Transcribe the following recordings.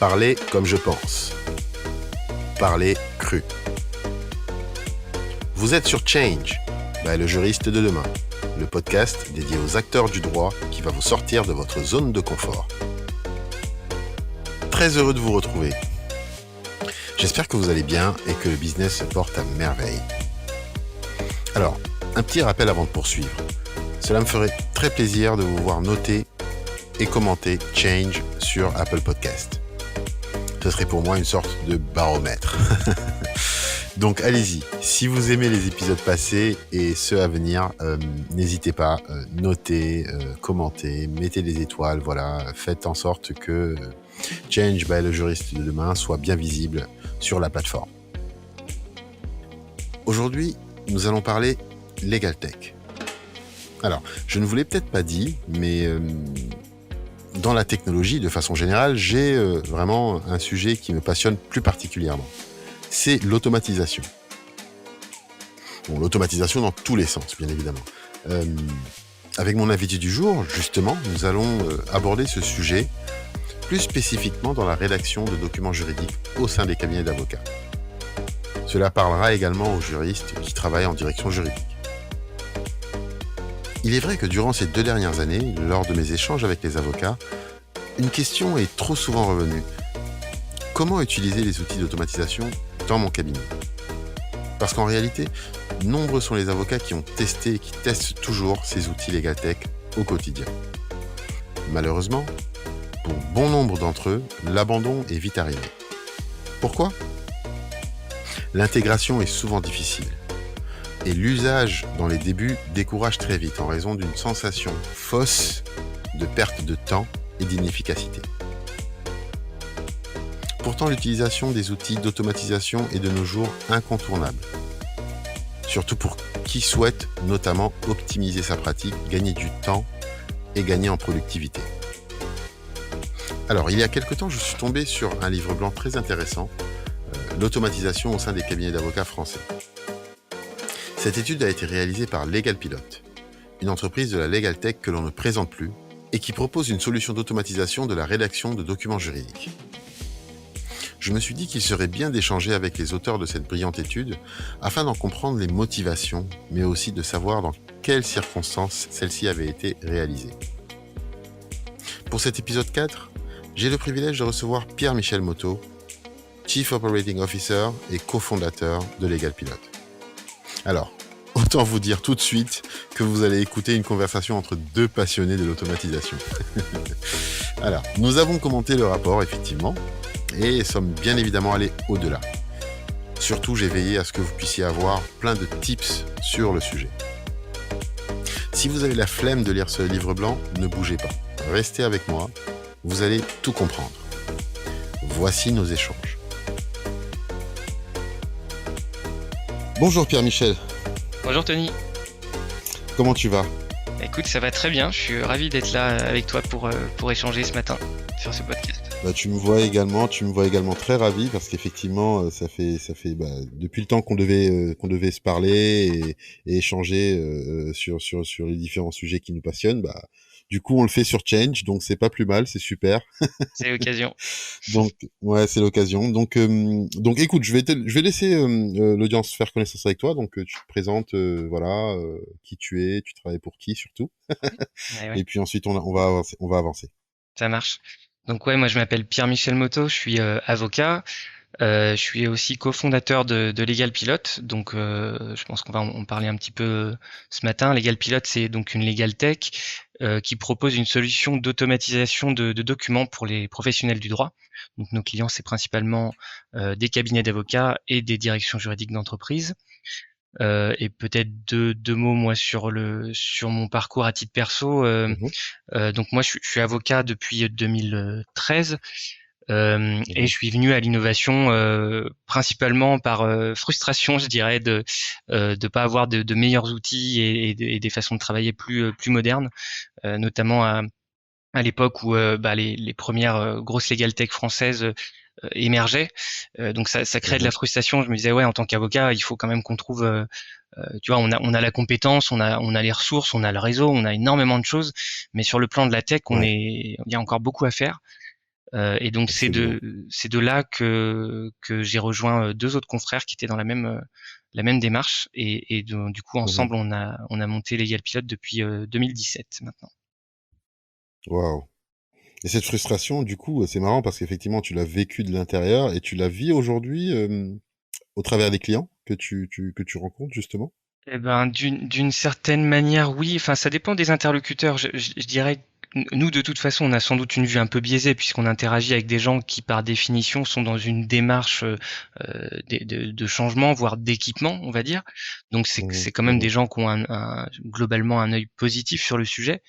Parler comme je pense. Parler cru. Vous êtes sur Change, le juriste de demain, le podcast dédié aux acteurs du droit qui va vous sortir de votre zone de confort. Très heureux de vous retrouver. J'espère que vous allez bien et que le business se porte à merveille. Alors, un petit rappel avant de poursuivre. Cela me ferait très plaisir de vous voir noter et commenter Change sur Apple Podcast. Ce serait pour moi une sorte de baromètre. Donc allez-y, si vous aimez les épisodes passés et ceux à venir, n'hésitez pas, notez, commentez, mettez des étoiles, voilà, faites en sorte que Change, le juriste de demain, soit bien visible sur la plateforme. Aujourd'hui, nous allons parler Legal Tech. Alors, je ne vous l'ai peut-être pas dit, mais dans la technologie, de façon générale, j'ai vraiment un sujet qui me passionne plus particulièrement. C'est l'automatisation. Bon, l'automatisation dans tous les sens, bien évidemment. Avec mon invité du jour, justement, nous allons aborder ce sujet plus spécifiquement dans la rédaction de documents juridiques au sein des cabinets d'avocats. Cela parlera également aux juristes qui travaillent en direction juridique. Il est vrai que durant ces 2 dernières années, lors de mes échanges avec les avocats, une question est trop souvent revenue. Comment utiliser les outils d'automatisation dans mon cabinet ? Parce qu'en réalité, nombreux sont les avocats qui ont testé et qui testent toujours ces outils Legal Tech au quotidien. Malheureusement, pour bon nombre d'entre eux, l'abandon est vite arrivé. Pourquoi ? L'intégration est souvent difficile. Et l'usage dans les débuts décourage très vite en raison d'une sensation fausse de perte de temps et d'inefficacité. Pourtant, l'utilisation des outils d'automatisation est de nos jours incontournable. Surtout pour qui souhaite notamment optimiser sa pratique, gagner du temps et gagner en productivité. Alors, il y a quelque temps, je suis tombé sur un livre blanc très intéressant, l'automatisation au sein des cabinets d'avocats français. Cette étude a été réalisée par Legal Pilot, une entreprise de la Legal Tech que l'on ne présente plus et qui propose une solution d'automatisation de la rédaction de documents juridiques. Je me suis dit qu'il serait bien d'échanger avec les auteurs de cette brillante étude afin d'en comprendre les motivations, mais aussi de savoir dans quelles circonstances celle-ci avait été réalisée. Pour cet épisode 4, j'ai le privilège de recevoir Pierre-Michel Motto, Chief Operating Officer et cofondateur de Legal Pilot. Alors, autant vous dire tout de suite que vous allez écouter une conversation entre 2 passionnés de l'automatisation. Alors, nous avons commenté le rapport, effectivement, et sommes bien évidemment allés au-delà. Surtout, j'ai veillé à ce que vous puissiez avoir plein de tips sur le sujet. Si vous avez la flemme de lire ce livre blanc, ne bougez pas. Restez avec moi, vous allez tout comprendre. Voici nos échanges. Bonjour Pierre-Michel. Bonjour Tony. Comment tu vas ? Écoute, ça va très bien. Je suis ravi d'être là avec toi pour échanger ce matin sur ce podcast. Tu me vois également très ravi parce qu'effectivement, ça fait depuis le temps qu'on devait se parler et échanger sur les différents sujets qui nous passionnent. Du coup, on le fait sur Change, donc c'est pas plus mal, c'est super. C'est l'occasion. Donc, ouais, c'est l'occasion. Donc écoute, je vais laisser l'audience faire connaissance avec toi. Donc, tu te présentes, qui tu es, tu travailles pour qui surtout. Ouais. Et puis ensuite, on va avancer. Ça marche. Donc ouais, moi je m'appelle Pierre-Michel Motto, je suis avocat. Je suis aussi cofondateur de Legal Pilot. Donc je pense qu'on va en parler un petit peu ce matin. Legal Pilot, c'est donc une Legal Tech qui propose une solution d'automatisation de documents pour les professionnels du droit. Donc nos clients, c'est principalement des cabinets d'avocats et des directions juridiques d'entreprise. Et peut-être deux mots moi sur mon parcours à titre perso. Donc moi je suis avocat depuis 2013. Et je suis venu à l'innovation principalement par frustration, je dirais, de pas avoir de meilleurs outils et des façons de travailler plus modernes, notamment à l'époque où les premières grosses legal tech françaises émergeaient. Donc ça crée de la frustration. Je me disais en tant qu'avocat, il faut quand même qu'on trouve tu vois, on a la compétence, on a les ressources, on a le réseau, on a énormément de choses, mais sur le plan de la tech, il y a encore beaucoup à faire. Et donc Absolument. c'est de là que j'ai rejoint deux autres confrères qui étaient dans la même démarche et du coup Mhm. ensemble on a monté Legal Pilote depuis 2017 maintenant. Waouh. Et cette frustration, du coup, c'est marrant parce qu'effectivement, tu l'as vécu de l'intérieur et tu la vis aujourd'hui au travers des clients que tu rencontres, justement. Eh ben, d'une certaine manière, oui. Enfin, ça dépend des interlocuteurs. Je dirais que nous, de toute façon, on a sans doute une vue un peu biaisée puisqu'on interagit avec des gens qui, par définition, sont dans une démarche de changement, voire d'équipement, on va dire. Donc, Mhm, c'est quand même des mhm, gens qui ont globalement un œil positif sur le sujet.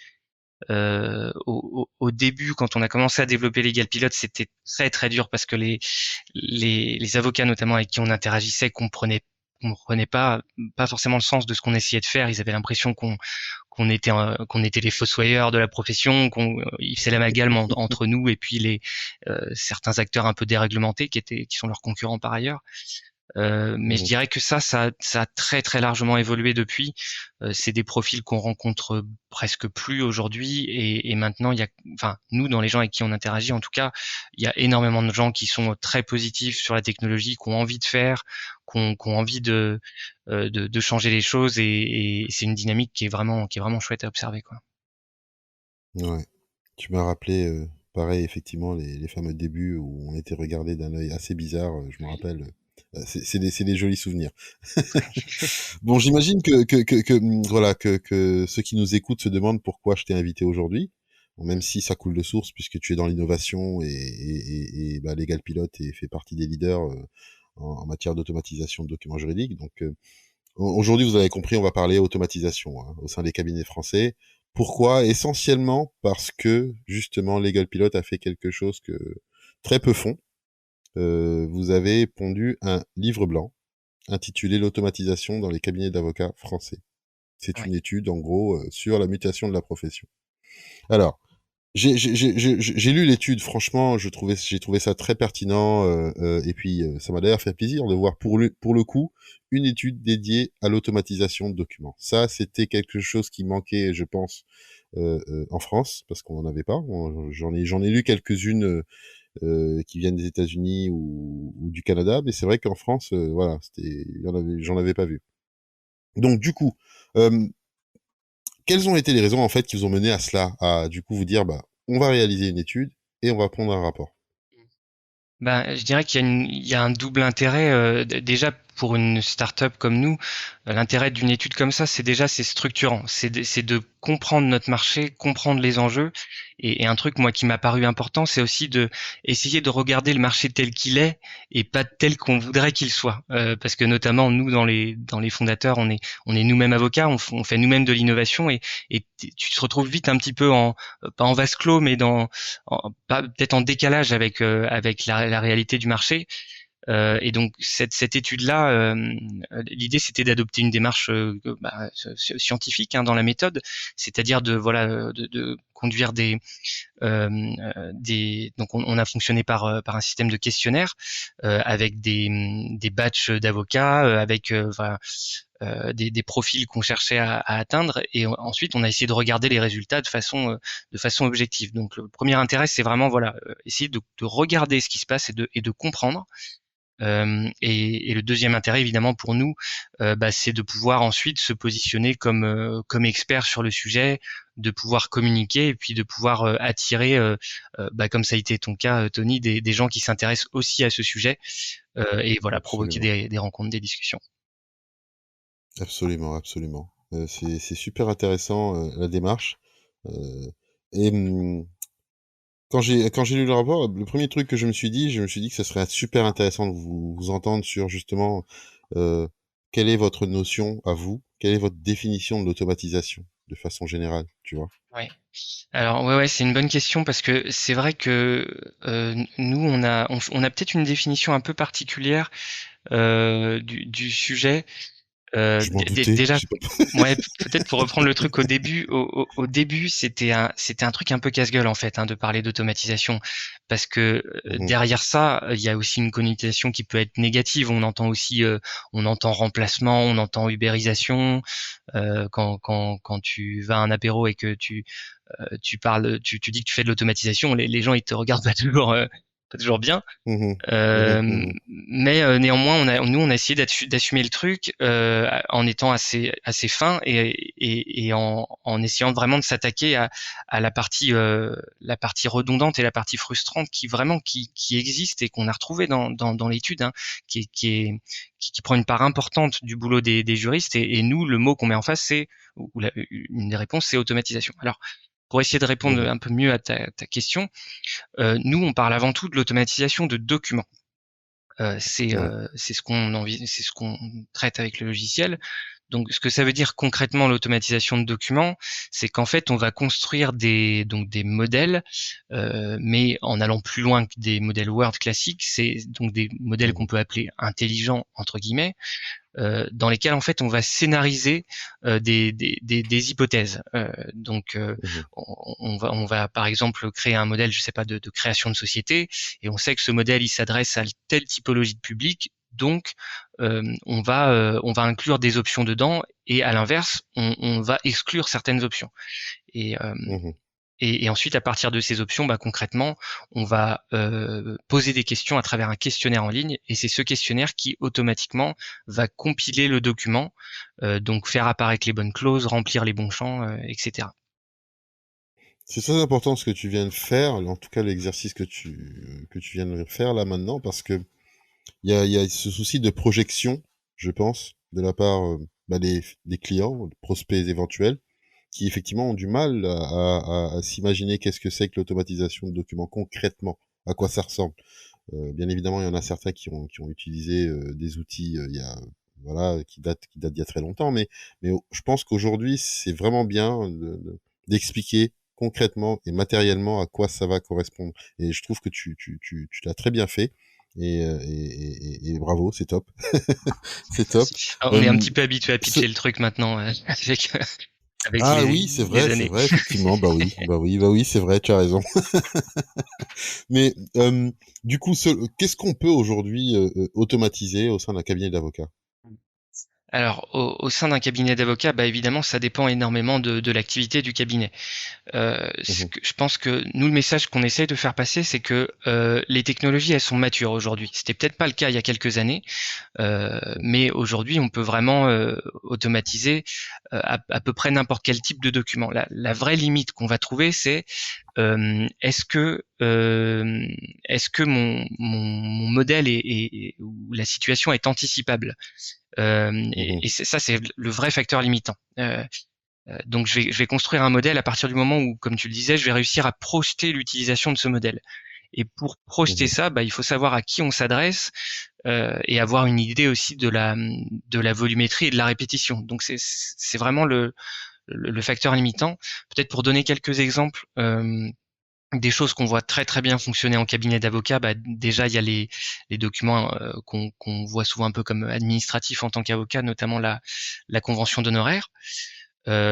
Au début, quand on a commencé à développer Legal Pilote, c'était très très dur parce que les avocats notamment avec qui on interagissait comprenaient pas forcément le sens de ce qu'on essayait de faire. Ils avaient l'impression qu'on était les fossoyeurs de la profession, qu'on ils faisaient l'amalgame entre nous et puis les certains acteurs un peu déréglementés qui sont leurs concurrents par ailleurs. Mais je mhm. dirais que ça a très très largement évolué depuis. C'est des profils qu'on rencontre presque plus aujourd'hui et maintenant il y a, enfin nous dans les gens avec qui on interagit en tout cas, il y a énormément de gens qui sont très positifs sur la technologie, qui ont envie de faire, qui ont envie de changer les choses et c'est une dynamique qui est vraiment chouette à observer quoi. Ouais. Tu m'as rappelé, pareil, effectivement, les fameux débuts où on était regardé d'un œil assez bizarre, je me rappelle. C'est des jolis souvenirs. Bon, j'imagine voilà, que ceux qui nous écoutent se demandent pourquoi je t'ai invité aujourd'hui. Bon, même si ça coule de source, puisque tu es dans l'innovation et bah, Legal Pilote et fait partie des leaders en matière d'automatisation de documents juridiques. Donc, aujourd'hui, vous avez compris, on va parler automatisation hein, au sein des cabinets français. Pourquoi? Essentiellement parce que justement Legal Pilote a fait quelque chose que très peu font. Vous avez pondu un livre blanc intitulé L'automatisation dans les cabinets d'avocats français. C'est Ouais. une étude en gros sur la mutation de la profession. Alors, j'ai lu l'étude, franchement, j'ai trouvé ça très pertinent, et puis ça m'a d'ailleurs fait plaisir de voir pour le coup une étude dédiée à l'automatisation de documents. Ça, c'était quelque chose qui manquait, je pense, en France, parce qu'on n'en avait pas. J'en ai lu quelques-unes qui viennent des États-Unis ou du Canada, mais c'est vrai qu'en France, voilà, j'en avais pas vu. Donc du coup, euh, quelles ont été les raisons en fait qui vous ont mené à cela, à du coup vous dire bah on va réaliser une étude et on va prendre un rapport. Ben, je dirais il y a un double intérêt. Déjà, pour une start-up comme nous, l'intérêt d'une étude comme ça, c'est structurant. C'est de comprendre notre marché, comprendre les enjeux. Et un truc, moi, qui m'a paru important, c'est aussi de essayer de regarder le marché tel qu'il est et pas tel qu'on voudrait qu'il soit. Parce que notamment, nous, dans les fondateurs, on est nous-mêmes avocats, on fait nous-mêmes de l'innovation et tu te retrouves vite un petit peu pas en vase clos, mais peut-être en décalage avec la réalité du marché. Et donc cette étude-là, l'idée c'était d'adopter une démarche scientifique hein, dans la méthode, c'est-à-dire de voilà de conduire donc on a fonctionné par un système de questionnaire avec des batchs d'avocats, avec voilà, des profils qu'on cherchait à atteindre et ensuite on a essayé de regarder les résultats de façon objective. Donc le premier intérêt c'est vraiment voilà essayer de regarder ce qui se passe et de comprendre. Et le deuxième intérêt évidemment pour nous, c'est de pouvoir ensuite se positionner comme expert sur le sujet, de pouvoir communiquer et puis de pouvoir attirer, comme ça a été ton cas, Tony, des gens qui s'intéressent aussi à ce sujet et voilà provoquer Absolument, des rencontres, des discussions. absolument, absolument. C'est super intéressant la démarche. Euh, et quand j'ai lu le rapport, le premier truc que je me suis dit que ça serait super intéressant de vous entendre sur justement euh, quelle est votre notion à vous, quelle est votre définition de l'automatisation de façon générale, tu vois. Ouais. Alors ouais, c'est une bonne question parce que c'est vrai que nous on a peut-être une définition un peu particulière du sujet. Je m'en doutais. Déjà, Je sais pas. ouais, peut-être pour reprendre le truc au début, au début, c'était un truc un peu casse-gueule en fait, hein, de parler d'automatisation, parce que Mhm, derrière ça, il y a aussi une connotation qui peut être négative. On entend aussi, on entend remplacement, on entend ubérisation. Quand tu vas à un apéro et que tu parles, tu dis que tu fais de l'automatisation, les gens ils te regardent pas toujours bien. mhm, mhm, Euh, mhm. mais néanmoins, nous, on a essayé d'assumer le truc en étant assez fin et en essayant vraiment de s'attaquer à la partie redondante et la partie frustrante qui existe et qu'on a retrouvé dans l'étude, hein, qui prend une part importante du boulot des juristes. Et nous, le mot qu'on met en face, une des réponses, c'est automatisation. Alors, pour essayer de répondre Mhm. un peu mieux à ta question, nous, on parle avant tout de l'automatisation de documents. Ouais. C'est c'est ce qu'on traite avec le logiciel. Donc, ce que ça veut dire concrètement l'automatisation de documents, c'est qu'en fait, on va construire des modèles, mais en allant plus loin que des modèles Word classiques. C'est donc des modèles qu'on Mhm, peut appeler intelligents entre guillemets, dans lesquels en fait on va scénariser des hypothèses. mhm, On va par exemple créer un modèle, je sais pas, de création de société, et on sait que ce modèle il s'adresse à telle typologie de public, donc on va inclure des options dedans, et à l'inverse on va exclure certaines options. Et, euh, mhm. et ensuite, à partir de ces options, bah, concrètement, on va poser des questions à travers un questionnaire en ligne, et c'est ce questionnaire qui automatiquement va compiler le document, donc faire apparaître les bonnes clauses, remplir les bons champs, etc. C'est très important ce que tu viens de faire, en tout cas l'exercice que tu viens de faire là maintenant, parce que il y a ce souci de projection, je pense, de la part bah, des clients, des prospects éventuels, qui effectivement ont du mal à s'imaginer qu'est-ce que c'est que l'automatisation de documents concrètement, à quoi ça ressemble. Bien évidemment, il y en a certains qui ont utilisé des outils il y a voilà qui datent d'il y a très longtemps, mais je pense qu'aujourd'hui c'est vraiment bien d'expliquer concrètement et matériellement à quoi ça va correspondre. Et je trouve que tu l'as très bien fait. Et bravo, c'est top, c'est top. Alors, on est un Euh, petit peu habitué à ce- pitcher le truc maintenant, avec Ah oui, les c'est années. vrai, effectivement, bah oui, c'est vrai, tu as raison. Mais du coup, qu'est-ce qu'on peut aujourd'hui automatiser au sein d'un cabinet d'avocats? Alors, au sein d'un cabinet d'avocats, bah, évidemment, ça dépend énormément de l'activité du cabinet. Mhm, Je pense que nous, le message qu'on essaye de faire passer, c'est que les technologies, elles sont matures aujourd'hui. C'était peut-être pas le cas il y a quelques années, mais aujourd'hui, on peut vraiment automatiser à peu près n'importe quel type de document. La vraie limite qu'on va trouver, c'est euh, est-ce que euh, est-ce que mon modèle ou la situation est anticipable. mhm, Et ça, c'est le vrai facteur limitant. Donc, je vais construire un modèle à partir du moment où, comme tu le disais, je vais réussir à projeter l'utilisation de ce modèle. Et pour projeter mhm, ça, bah, il faut savoir à qui on s'adresse et avoir une idée aussi de la volumétrie et de la répétition. Donc, c'est vraiment le facteur limitant. Peut-être pour donner quelques exemples, des choses qu'on voit très très bien fonctionner en cabinet d'avocat, bah, déjà il y a les documents qu'on voit souvent un peu comme administratifs en tant qu'avocat, notamment la convention d'honoraires.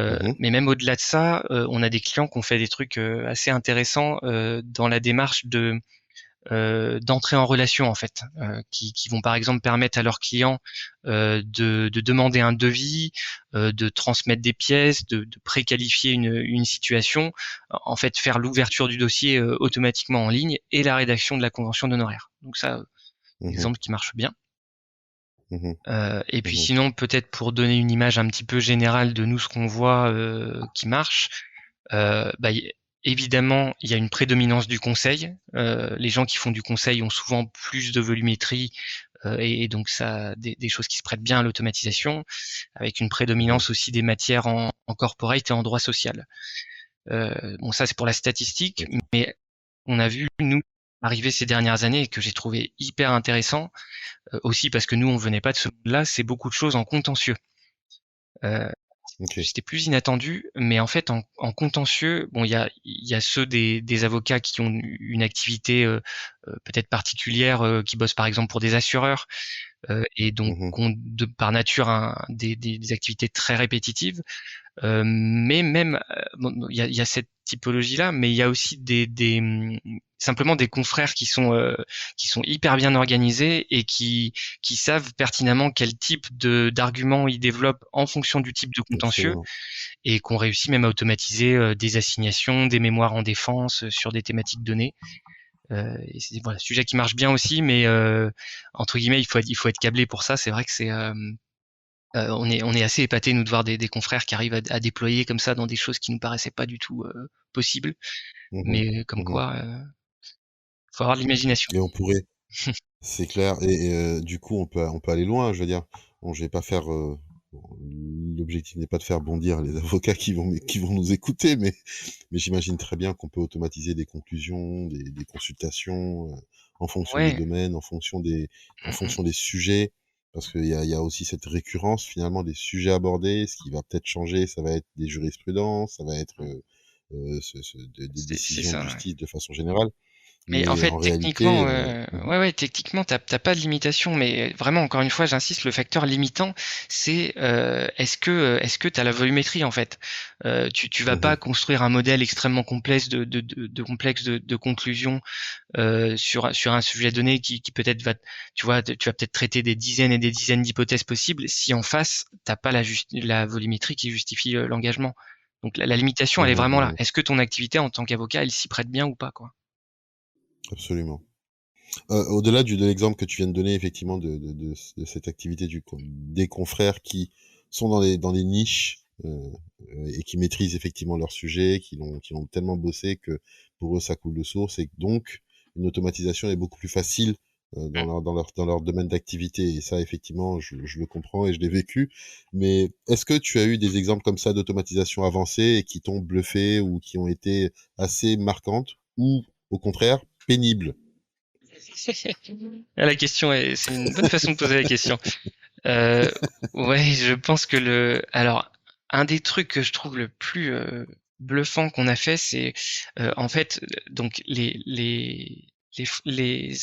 mhm, Mais même au-delà de ça, on a des clients qui ont fait des trucs assez intéressants dans la démarche d'entrer en relation en fait, qui vont par exemple permettre à leurs clients de demander un devis, de transmettre des pièces, de préqualifier une situation, en fait faire l'ouverture du dossier automatiquement en ligne et la rédaction de la convention d'honoraires. Donc ça, mhm, exemple qui marche bien. mhm, Et puis mhm, sinon, peut-être pour donner une image un petit peu générale de nous, ce qu'on voit qui marche, bah, évidemment, il y a une prédominance du conseil. Les gens qui font du conseil ont souvent plus de volumétrie et donc ça, des choses qui se prêtent bien à l'automatisation, avec une mhm. prédominance aussi des matières en corporate et en droit social. Bon, ça c'est pour la statistique, D'accord. mais on a vu nous arriver ces dernières années et que j'ai trouvé hyper intéressant aussi parce que nous on venait pas de ce monde-là, c'est beaucoup de choses en contentieux. Euh, Ok. C'était plus inattendu, mais en fait, en contentieux, bon, il y a ceux des avocats qui ont une activité peut-être particulière, qui bossent par exemple pour des assureurs, et donc Mhm. ont par nature des activités très répétitives. Mais même, bon, il y a cette typologie-là, mais il y a aussi simplement des confrères qui sont hyper bien organisés et qui savent pertinemment quel type d'arguments ils développent en fonction du type de contentieux Absolument. et qu'on réussit même à automatiser des assignations, des mémoires en défense sur des thématiques données. Et c'est voilà, sujet qui marche bien aussi, mais entre guillemets, il faut être câblé pour ça. C'est vrai que on est assez épaté nous de voir des confrères qui arrivent à déployer comme ça dans des choses qui nous paraissaient pas du tout possibles. Mhm. Mais comme Mhm. quoi, faut avoir de l'imagination. Et on pourrait, c'est clair. Et du coup, on peut aller loin. Je veux dire, bon, je vais pas faire. Bon, l'objectif n'est pas de faire bondir les avocats qui vont nous écouter, mais j'imagine très bien qu'on peut automatiser des conclusions, des consultations en fonction des Ouais. domaines, en Mm, mm. fonction des sujets, parce il y a aussi cette récurrence finalement des sujets abordés. Ce qui va peut-être changer, ça va être des jurisprudences, ça va être des C'est décisions de ça. Ouais. justice de façon générale. Mais en Mais fait, en réalité, techniquement, mhm, techniquement, t'as pas de limitation. Mais vraiment, encore une fois, j'insiste, le facteur limitant, c'est est-ce que t'as la volumétrie en fait. Tu vas mhm, pas construire un modèle extrêmement complexe de conclusion sur un sujet donné qui peut-être va, tu vois, tu vas peut-être traiter des dizaines et des dizaines d'hypothèses possibles si en face t'as pas la volumétrie qui justifie l'engagement. Donc la limitation, elle est mhm, vraiment là. mhm, Est-ce que ton activité en tant qu'avocat, elle s'y prête bien ou pas, quoi? absolument. Au-delà de l'exemple que tu viens de donner, effectivement, de cette activité des confrères qui sont dans des niches et qui maîtrisent effectivement leur sujet, qui l'ont tellement bossé que pour eux ça coule de source, et que donc une automatisation est beaucoup plus facile Mm. dans leur domaine d'activité. Et ça, effectivement, je le comprends et je l'ai vécu. Mais est-ce que tu as eu des exemples comme ça d'automatisation avancée et qui t'ont bluffé ou qui ont été assez marquantes ou au contraire pénibles? La question c'est une bonne façon de poser la question. Euh, ouais, je pense que alors, un des trucs que je trouve le plus bluffant qu'on a fait, c'est en fait, donc les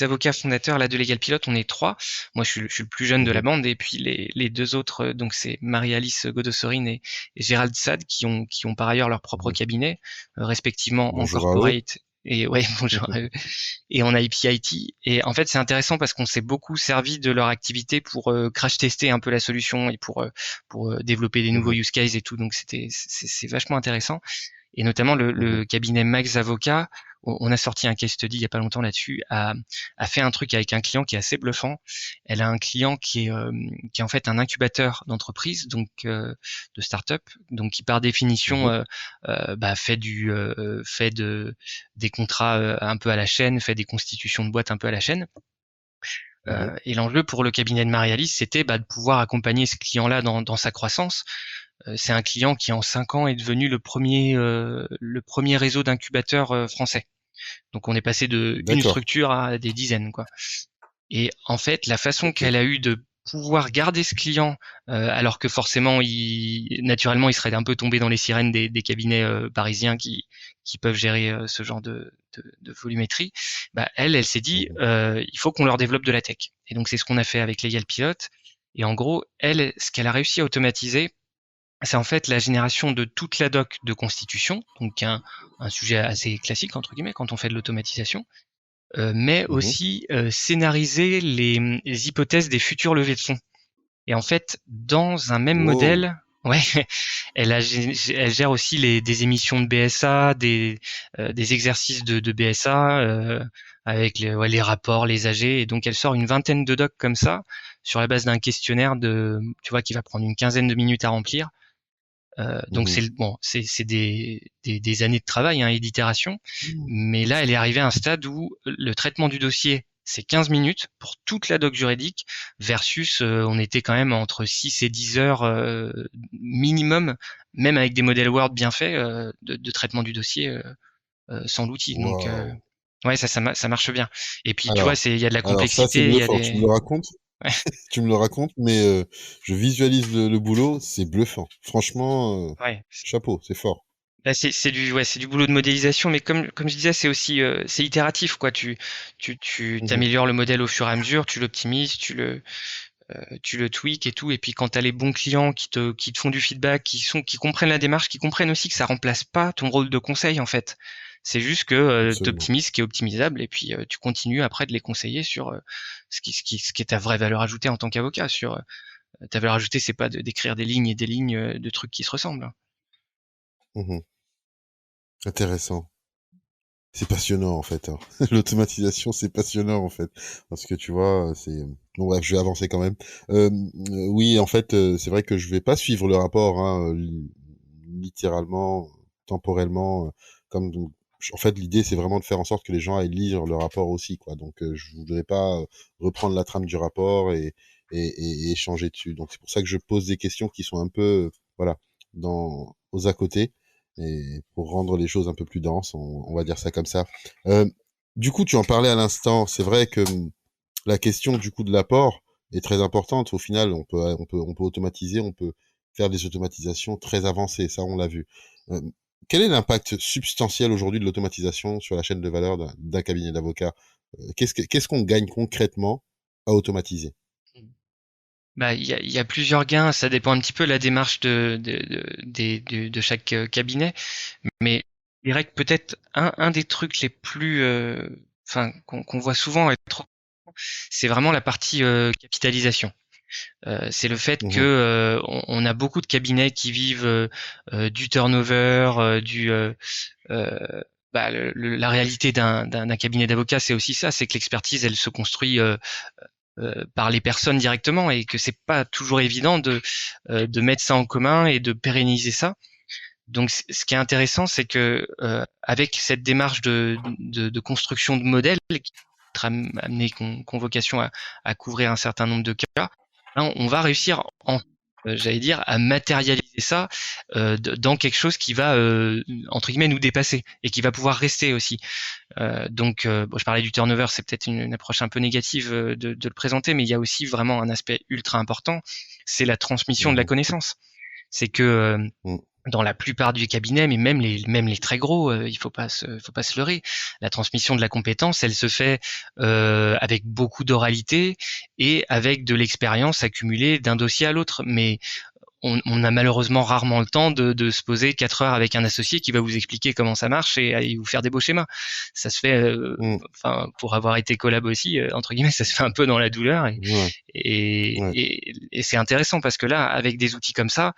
avocats fondateurs là de Legal Pilote, on est trois. Moi, je suis le plus jeune de la Mhm, bande, et puis les deux autres, donc c'est Marie-Alice Godossorine et Gérald Sade, qui ont par ailleurs leur propre mhm. cabinet, respectivement en Bonjour à eux. corporate et ouais, bonjour à eux, et en IPIT. Et en fait, c'est intéressant parce qu'on s'est beaucoup servi de leur activité pour crash tester un peu la solution et pour développer des nouveaux Mhm, use cases et tout. Donc c'est vachement intéressant. Et notamment mhm, le cabinet Max Avocat, on a sorti un case study il y a pas longtemps là-dessus, a fait un truc avec un client qui est assez bluffant. Elle a un client qui est en fait un incubateur d'entreprise, donc de start-up, donc qui par définition mhm, bah, fait des contrats un peu à la chaîne, fait des constitutions de boîtes un peu à la chaîne. mhm. Et l'enjeu pour le cabinet de Marie-Alice, c'était bah, de pouvoir accompagner ce client-là dans sa croissance. C'est un client qui en 5 ans est devenu le premier réseau d'incubateurs français. Donc on est passé de une D'accord. structure à des dizaines, quoi. Et en fait, la façon Ok. qu'elle a eu de pouvoir garder ce client, alors que forcément, naturellement, il serait un peu tombé dans les sirènes des cabinets parisiens qui peuvent gérer ce genre de volumétrie, bah, elle s'est dit, Mhm, il faut qu'on leur développe de la tech. Et donc, c'est ce qu'on a fait avec Legal Pilote. Et en gros, elle, ce qu'elle a réussi à automatiser, c'est en fait la génération de toute la doc de constitution, donc un sujet assez classique, entre guillemets, quand on fait de l'automatisation, mais mhm. aussi scénariser les hypothèses des futurs levées de fonds. Et en fait, dans un même Wow. modèle, ouais, elle gère aussi des émissions de BSA, des exercices de BSA avec les rapports, les AG, et donc elle sort une vingtaine de docs comme ça sur la base d'un questionnaire tu vois, qui va prendre une quinzaine de minutes à remplir. Donc Mhm. c'est des années de travail hein, et d'itération, Mhm. mais là elle est arrivée à un stade où le traitement du dossier c'est 15 minutes pour toute la doc juridique versus on était quand même entre 6 et 10 heures minimum, même avec des modèles Word bien faits de traitement du dossier sans l'outil. Donc Wow. ouais ça marche bien. Et puis tu vois Alors, c'est il y a de la alors ça, c'est complexité, il y a bluffant. Tu me des le racontes? Ouais, Tu me le racontes, mais je visualise le boulot, c'est bluffant. Franchement, ouais. chapeau, c'est fort. Là, c'est du boulot de modélisation, mais comme je disais, c'est aussi c'est itératif, quoi. Tu Mhm. t'améliores le modèle au fur et à mesure, tu l'optimises, tu le tweaks et tout. Et puis quand tu as les bons clients qui te font du feedback, qui comprennent la démarche, qui comprennent aussi que ça remplace pas ton rôle de conseil en fait. C'est juste que tu Absolument. optimises ce qui est optimisable et puis tu continues après de les conseiller sur ce qui est ta vraie valeur ajoutée en tant qu'avocat. Sur ta valeur ajoutée, c'est pas d'écrire des lignes et des lignes de trucs qui se ressemblent, hein. Mhm. Intéressant. C'est passionnant en fait, hein. L'automatisation, c'est passionnant en fait, parce que tu vois, c'est bon bref, je vais avancer quand même. Oui, en fait, c'est vrai que je vais pas suivre le rapport, hein, littéralement, temporellement, comme en fait, l'idée, c'est vraiment de faire en sorte que les gens aillent lire le rapport aussi, quoi. Donc, je voudrais pas reprendre la trame du rapport et échanger dessus. Donc, c'est pour ça que je pose des questions qui sont un peu, voilà, aux à côté et pour rendre les choses un peu plus denses, on va dire ça comme ça. Euh, du coup, tu en parlais à l'instant. C'est vrai que la question du coup de l'apport est très importante. Au final, on peut automatiser, on peut faire des automatisations très avancées. Ça, on l'a vu. Euh, Quel est l'impact substantiel aujourd'hui de l'automatisation sur la chaîne de valeur d'un cabinet d'avocats? Qu'est-ce qu'on gagne concrètement à automatiser? Bah, il y a plusieurs gains, ça dépend un petit peu de la démarche de chaque cabinet, mais je dirais que peut-être un des trucs les plus, enfin, qu'on voit souvent être, c'est vraiment la partie capitalisation. C'est le fait que Mhm, on a beaucoup de cabinets qui vivent du turnover, euh, la réalité d'un cabinet d'avocats, c'est aussi ça, c'est que l'expertise, elle se construit par les personnes directement et que c'est pas toujours évident de mettre ça en commun et de pérenniser ça. Donc, ce qui est intéressant, c'est que avec cette démarche de construction de modèles qui sera amenée convocation à couvrir un certain nombre de cas, hein, on va réussir j'allais dire, à matérialiser ça dans quelque chose qui va entre guillemets nous dépasser et qui va pouvoir rester aussi. Bon, je parlais du turnover, c'est peut-être une approche un peu négative de le présenter, mais il y a aussi vraiment un aspect ultra important, c'est la transmission de la mhm, connaissance. C'est que mhm. dans la plupart du cabinet, mais même les très gros, il faut pas se leurrer. La transmission de la compétence, elle se fait avec beaucoup d'oralité et avec de l'expérience accumulée d'un dossier à l'autre. Mais on a malheureusement rarement le temps de se poser 4 heures avec un associé qui va vous expliquer comment ça marche et vous faire des beaux schémas. Ça se fait, Mhm. enfin, pour avoir été collab aussi, entre guillemets, ça se fait un peu dans la douleur Ouais, ouais. et c'est intéressant parce que là, avec des outils comme ça,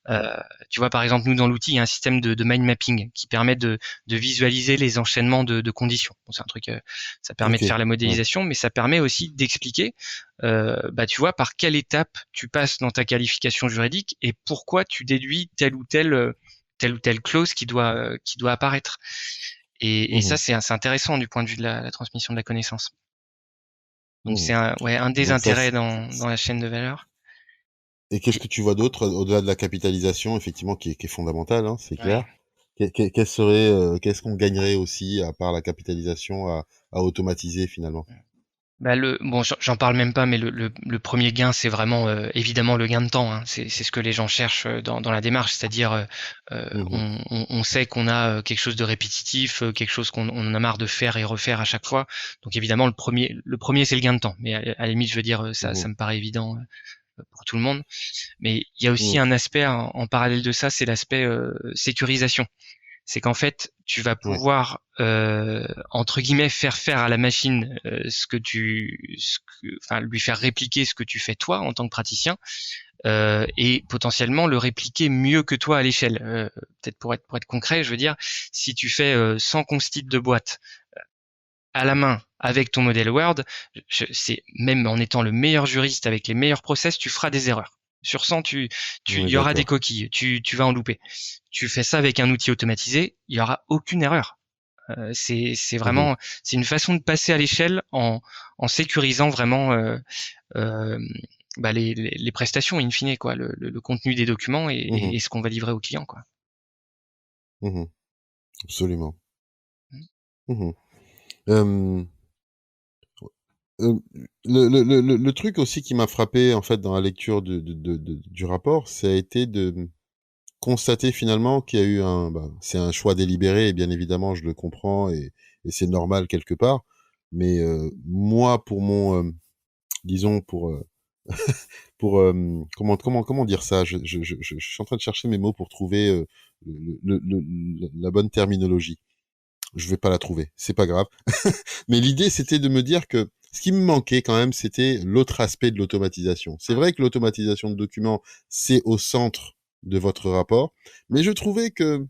euh, tu vois, par exemple, nous dans l'outil, il y a un système de mind mapping qui permet de visualiser les enchaînements de conditions. Bon, c'est un truc, ça permet Ok. de faire la Ouais. modélisation, mais ça permet aussi d'expliquer, tu vois, par quelle étape tu passes dans ta qualification juridique et pourquoi tu déduis telle ou telle clause qui doit apparaître. Et ça, Mhm, c'est intéressant du point de vue de la transmission de la connaissance. Donc mhm. c'est ouais, un des Donc ça, intérêts dans la chaîne de valeur. et qu'est-ce que tu vois d'autre au-delà de la capitalisation, effectivement, qui est fondamentale, hein, c'est Ouais. clair. Qu'est-ce qu'on gagnerait aussi, à part la capitalisation, à automatiser finalement? Bah bon, j'en parle même pas, mais le premier gain, c'est vraiment évidemment le gain de temps, hein. C'est ce que les gens cherchent dans la démarche, c'est-à-dire Mhm, on sait qu'on a quelque chose de répétitif, quelque chose qu'on en a marre de faire et refaire à chaque fois. Donc évidemment, le premier, c'est le gain de temps. Mais à la limite, je veux dire, mhm, ça me paraît évident pour tout le monde. Mais il y a aussi mhm, un aspect en parallèle de ça, c'est l'aspect sécurisation. C'est qu'en fait, tu vas ouais. pouvoir entre guillemets faire faire à la machine enfin lui faire répliquer ce que tu fais toi en tant que praticien et potentiellement le répliquer mieux que toi à l'échelle. Peut-être pour être concret, je veux dire, si tu fais 100 constits de boîte à la main avec ton modèle Word, c'est même en étant le meilleur juriste avec les meilleurs process, tu feras des erreurs. Sur 100, On il est y aura des d'accord. coquilles, tu vas en louper. Tu fais ça avec un outil automatisé, il y aura aucune erreur. C'est Mhm, vraiment, c'est une façon de passer à l'échelle en sécurisant vraiment euh, les prestations in fine, quoi, le contenu des documents mhm, et ce qu'on va livrer au client, quoi. mhm. Absolument. Mhm. Euh, Euh, le truc aussi qui m'a frappé en fait dans la lecture du rapport, ça a été de constater finalement qu'il y a eu c'est un choix délibéré et bien évidemment je le comprends et c'est normal quelque part. Mais moi, pour disons comment dire ça, je suis en train de chercher mes mots pour trouver la bonne terminologie. Je vais pas la trouver, c'est pas grave. Mais l'idée, c'était de me dire que ce qui me manquait quand même, c'était l'autre aspect de l'automatisation. C'est vrai que l'automatisation de documents, c'est au centre de votre rapport, mais je trouvais que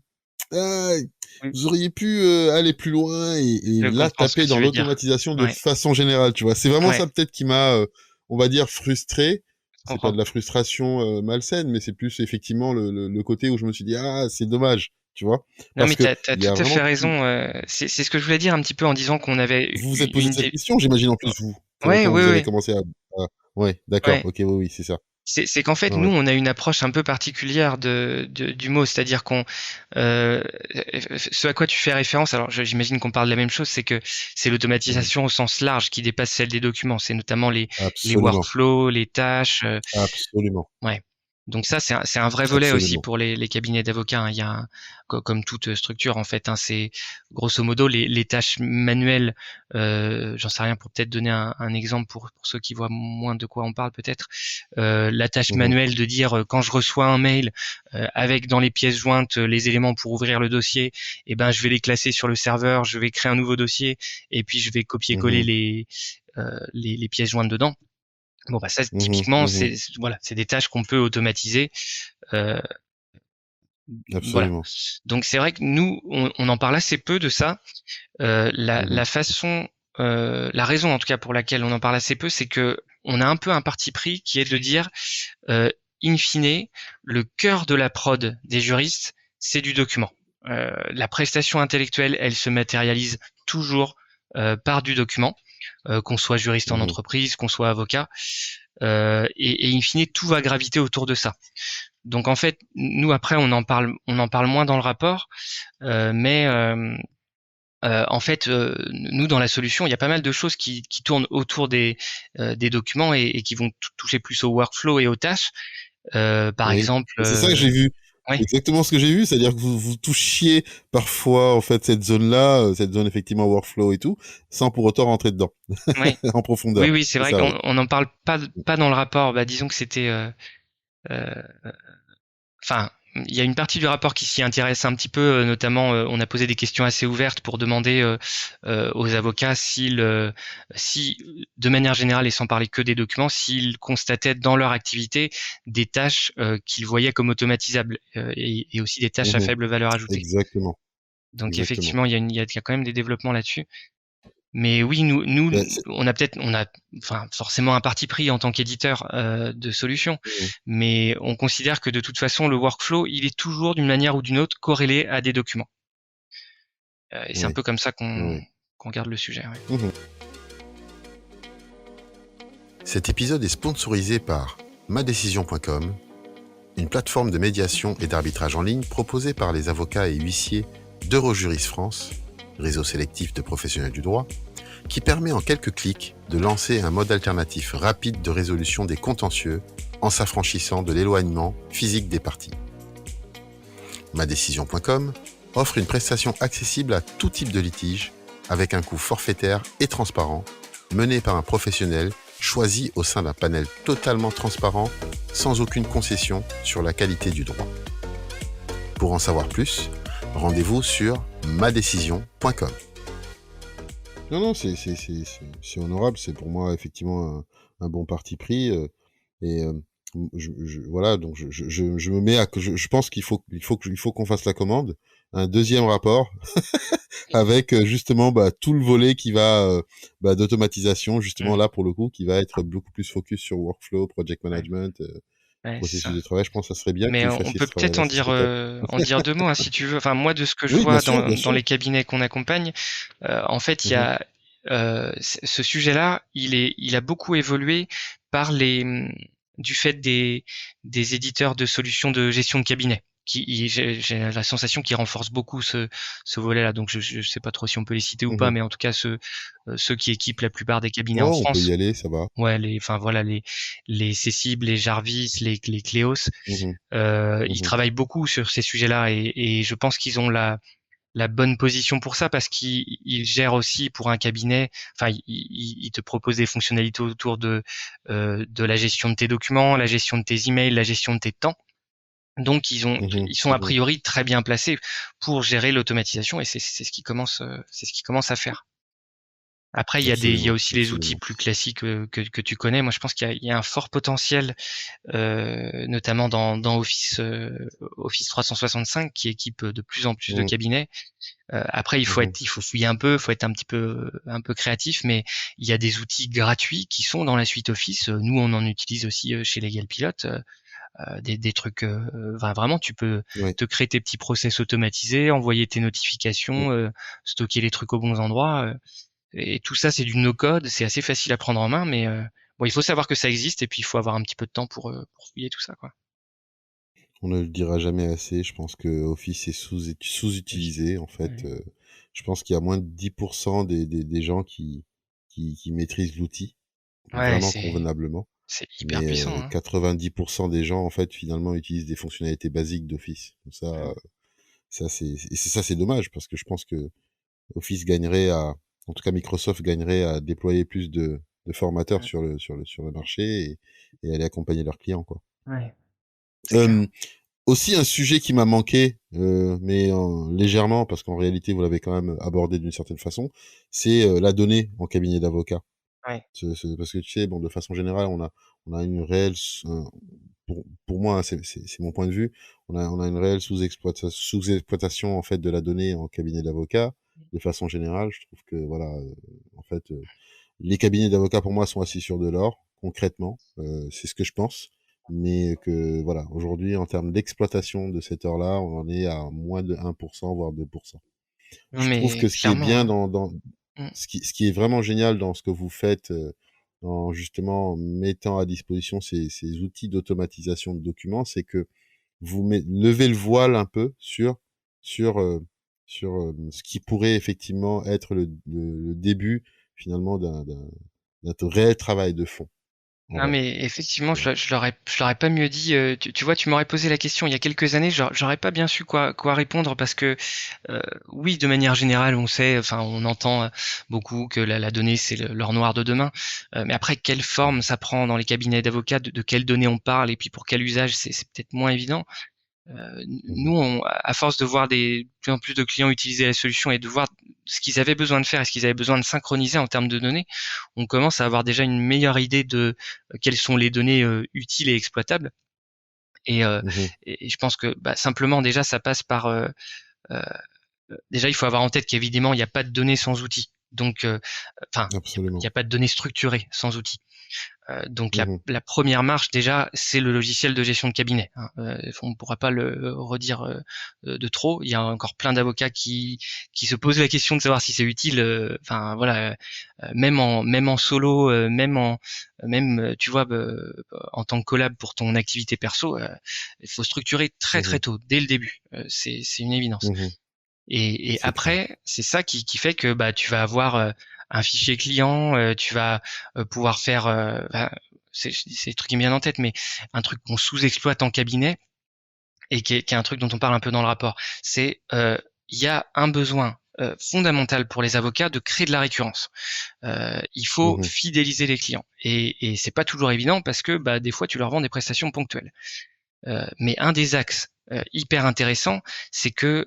ah, Oui, vous auriez pu aller plus loin et je là comprends ce que taper dans tu veux dire. l'automatisation de Ouais, façon générale, tu vois. C'est vraiment ouais, ça peut-être qui m'a, on va dire, frustré. je C'est pas comprends. de la frustration malsaine, mais c'est plus effectivement le côté où je me suis dit, ah, c'est dommage, tu vois. Non, Parce mais que t'as il y tout a à vraiment fait raison. C'est ce que je voulais dire un petit peu en disant qu'on avait vous vous êtes posé une cette des. question, j'imagine en plus vous, Ouais, quand oui, vous avez oui. commencé à... Ouais, d'accord, Ouais. ok, oui, oui, c'est ça. C'est qu'en fait, Ouais, nous, ouais. on a une approche un peu particulière du mot, c'est-à-dire qu'on, euh, ce à quoi tu fais référence, alors j'imagine qu'on parle de la même chose, c'est que c'est Mhm. l'automatisation au sens large qui dépasse celle des documents. C'est notamment les Absolument, workflows, les tâches. absolument, Ouais. Donc ça, c'est un vrai volet aussi absolument. pour les cabinets d'avocats, hein. Il y a comme toute structure en fait, hein, c'est grosso modo les tâches manuelles. J'en sais rien pour peut-être donner un exemple pour ceux qui voient moins de quoi on parle peut-être. La tâche Mhm, manuelle de dire quand je reçois un mail avec dans les pièces jointes les éléments pour ouvrir le dossier, et ben je vais les classer sur le serveur, je vais créer un nouveau dossier et puis je vais copier-coller mhm, les pièces jointes dedans. Bon bah ça mhm, typiquement mhm. voilà, c'est des tâches qu'on peut automatiser. Euh, voilà. Absolument. Donc c'est vrai que nous on en parle assez peu de ça. Mhm, La façon, la raison en tout cas pour laquelle on en parle assez peu, c'est que on a un peu un parti pris qui est de dire euh, in fine, le cœur de la prod des juristes, c'est du document. La prestation intellectuelle, elle se matérialise toujours par du document, qu'on soit juriste en mhm. entreprise, qu'on soit avocat. Et in fine, tout va graviter autour de ça. Donc en fait, nous après, on en parle moins dans le rapport, mais en fait, nous dans la solution, il y a pas mal de choses qui tournent autour des documents et qui vont toucher plus au workflow et aux tâches. Par Oui. exemple, Et c'est ça que j'ai vu. C'est ouais, exactement ce que j'ai vu, c'est-à-dire que vous touchiez parfois en fait cette zone-là, cette zone effectivement workflow et tout, sans pour autant rentrer dedans ouais, en profondeur. oui, oui, c'est C'est vrai ça, oui. qu'on n'en parle pas dans le rapport. Bah, disons que c'était euh, enfin, il y a une partie du rapport qui s'y intéresse un petit peu, notamment on a posé des questions assez ouvertes pour demander aux avocats si, de manière générale et sans parler que des documents, s'ils constataient dans leur activité des tâches qu'ils voyaient comme automatisables et aussi des tâches à Mhm. faible valeur ajoutée. Exactement, Donc exactement. effectivement, il y a quand même des développements là-dessus. Mais oui, Ben, on a, enfin, forcément un parti pris en tant qu'éditeur de solutions, mhm. mais on considère que de toute façon, le workflow, il est toujours d'une manière ou d'une autre corrélé à des documents. Et c'est un Oui, peu comme ça oui. qu'on garde le sujet. Ouais. Mhm. Cet épisode est sponsorisé par madecision.com, une plateforme de médiation et d'arbitrage en ligne proposée par les avocats et huissiers d'Eurojuris France, réseau sélectif de professionnels du droit, qui permet en quelques clics de lancer un mode alternatif rapide de résolution des contentieux en s'affranchissant de l'éloignement physique des parties. Madecision.com offre une prestation accessible à tout type de litige avec un coût forfaitaire et transparent mené par un professionnel choisi au sein d'un panel totalement transparent sans aucune concession sur la qualité du droit. Pour en savoir plus, rendez-vous sur madecision.com. Non, non, c'est honorable. C'est pour moi effectivement un bon parti pris. Et voilà, donc je me mets à... Je pense il faut qu'on fasse la commande. Un deuxième rapport avec justement tout le volet qui va d'automatisation, justement Mm. là pour le coup, qui va être beaucoup plus focus sur workflow, project Ouais, management, ouais, c'est processus ça. de travail. Je pense que ça serait bien que Mais vous on fassiez peut ce peut-être travail-là, ce serait top. en dire deux mots hein, si tu veux. Enfin, moi, de ce que je Oui, bien vois sûr, bien dans sûr. les cabinets qu'on accompagne, en fait, il y Mhm, a ce sujet-là, il a beaucoup évolué par du fait des éditeurs de solutions de gestion de cabinet. j'ai la sensation qu'ils renforcent beaucoup ce volet-là. Donc je sais pas trop si on peut les citer ou pas, Mhm. mais en tout cas ceux qui équipent la plupart des cabinets en Oh, on peut France. y aller, ça va. Ouais, enfin voilà les Cessibles, les Jarvis, les Cléos, Mhm. ils Mhm. travaillent beaucoup sur ces sujets-là et je pense qu'ils ont la bonne position pour ça parce qu'ils gèrent aussi pour un cabinet. Enfin, ils te proposent des fonctionnalités autour de la gestion de tes documents, la gestion de tes emails, la gestion de tes temps. Donc Mhm. ils sont a Mhm. priori très bien placés pour gérer l'automatisation et c'est ce qu'ils commencent à faire. Après, il y a Absolument, aussi les outils absolument. plus classiques que tu connais. Moi, je pense il y a un fort potentiel, notamment dans Office 365, qui équipe de plus en plus de Mhm. cabinets. Après, Mhm. il faut fouiller un peu, faut être un peu créatif, mais il y a des outils gratuits qui sont dans la suite Office. Nous, on en utilise aussi chez Legal Pilot. Des trucs, vraiment, tu peux Ouais. te créer tes petits process automatisés, envoyer tes notifications, stocker les trucs aux bons endroits. Et tout ça, c'est du no-code, c'est assez facile à prendre en main, mais bon, il faut savoir que ça existe et puis il faut avoir un petit peu de temps pour fouiller tout ça, quoi. On ne le dira jamais assez. Je pense que Office est Oui. sous-utilisé. En fait, Ouais, je pense qu'il y a moins de 10% des gens qui maîtrisent l'outil ouais, vraiment convenablement. c'est hyper Mais puissant, hein. 90% des gens, en fait, finalement, utilisent des fonctionnalités basiques d'Office. Donc Ouais, c'est dommage parce que je pense que Office gagnerait à, en tout cas Microsoft gagnerait à déployer plus de formateurs ouais, sur le marché et aller accompagner leurs clients, quoi. ouais, c'est clair. Euh, Aussi un sujet qui m'a manqué, mais légèrement, parce qu'en réalité, vous l'avez quand même abordé d'une certaine façon, c'est la donnée en cabinet d'avocat. Ouais. Parce que tu sais, bon, de façon générale, on a une réelle, pour moi, hein, c'est mon point de vue, on a une réelle sous-exploitation en fait de la donnée en cabinet d'avocat. De façon générale, je trouve que voilà, en fait, les cabinets d'avocats pour moi sont assis sur de l'or, concrètement, c'est ce que je pense. Mais que voilà, aujourd'hui, en termes d'exploitation de cette heure-là, on en est à moins de 1%, voire 2%. Non, Je trouve mais que ce qui est clairement, bien hein. Mm. ce qui est vraiment génial dans ce que vous faites, en justement mettant à disposition ces outils d'automatisation de documents, c'est que vous levez le voile un peu sur, ce qui pourrait effectivement être le début finalement d'un réel travail de fond, en Non, vrai. mais effectivement, Tu vois? je l'aurais pas mieux dit. Tu vois, tu m'aurais posé la question il y a quelques années, j'aurais pas bien su quoi répondre parce que oui, de manière générale, on sait, enfin, on entend beaucoup que la donnée c'est l'or noir de demain. Mais après, quelle forme Mmh. ça prend dans les cabinets d'avocats, de quelles données on parle et puis pour quel usage, c'est peut-être moins évident. Mmh. Nous, à force de voir de plus en plus de clients utiliser la solution et de voir ce qu'ils avaient besoin de faire et ce qu'ils avaient besoin de synchroniser en termes de données, on commence à avoir déjà une meilleure idée de quelles sont les données utiles et exploitables. Et, euh, Mmh. et je pense que bah, simplement déjà ça passe par euh, déjà il faut avoir en tête qu'évidemment il n'y a pas de données sans outils. Donc, enfin, il n'y Absolument. a pas de données structurées sans outils. Donc Mmh. la première marche déjà, c'est le logiciel de gestion de cabinet, hein. On ne pourra pas le redire de trop. Il y a encore plein d'avocats qui se posent la question de savoir si c'est utile. Enfin voilà, même en solo, même tu vois, en tant que collab pour ton activité perso, il faut structurer très très Mmh. tôt, dès le début. C'est une évidence. Mmh. Et C'est clair. après, c'est ça qui fait que bah, tu vas avoir un fichier client, tu vas pouvoir faire, c'est le truc qui me vient en tête, mais un truc qu'on sous-exploite en cabinet et qui est un truc dont on parle un peu dans le rapport, c'est il y a un besoin fondamental pour les avocats de créer de la récurrence. Il faut Mmh. fidéliser les clients et c'est pas toujours évident parce que bah, des fois tu leur vends des prestations ponctuelles. Mais un des axes hyper intéressants, c'est que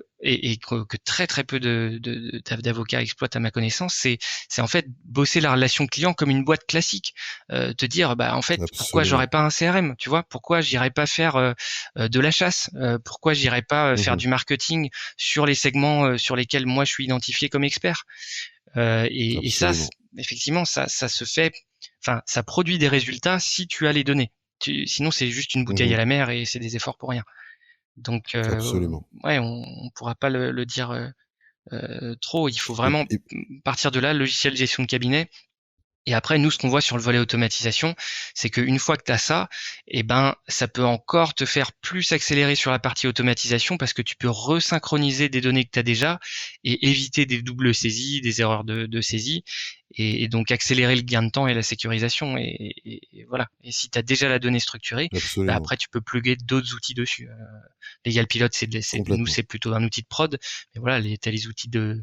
très très peu d'avocats exploitent à ma connaissance, c'est en fait bosser la relation client comme une boîte classique. Te dire bah en fait pourquoi j'aurais Absolument. pas un CRM, tu vois, pourquoi j'irais pas faire de la chasse, pourquoi j'irais pas faire Mmh. du marketing sur les segments sur lesquels moi je suis identifié comme expert. Et ça, Absolument. effectivement, ça se fait, enfin, ça produit des résultats si tu as les données. Sinon, c'est juste une bouteille à Mmh. la mer et c'est des efforts pour rien. Donc, Absolument. ouais, on pourra pas le dire trop. Il faut Et vraiment et partir de là, logiciel de gestion de cabinet. Et après, nous, ce qu'on voit sur le volet automatisation, c'est qu'une fois que tu as ça, eh ben, ça peut encore te faire plus accélérer sur la partie automatisation parce que tu peux resynchroniser des données que tu as déjà et éviter des doubles saisies, des erreurs de saisie et donc accélérer le gain de temps et la sécurisation. Et voilà. Et si tu as déjà la donnée structurée, bah Absolument. après, tu peux plugger d'autres outils dessus. Legal Pilot, nous, Complètement. c'est plutôt un outil de prod. Mais voilà, t'as les outils de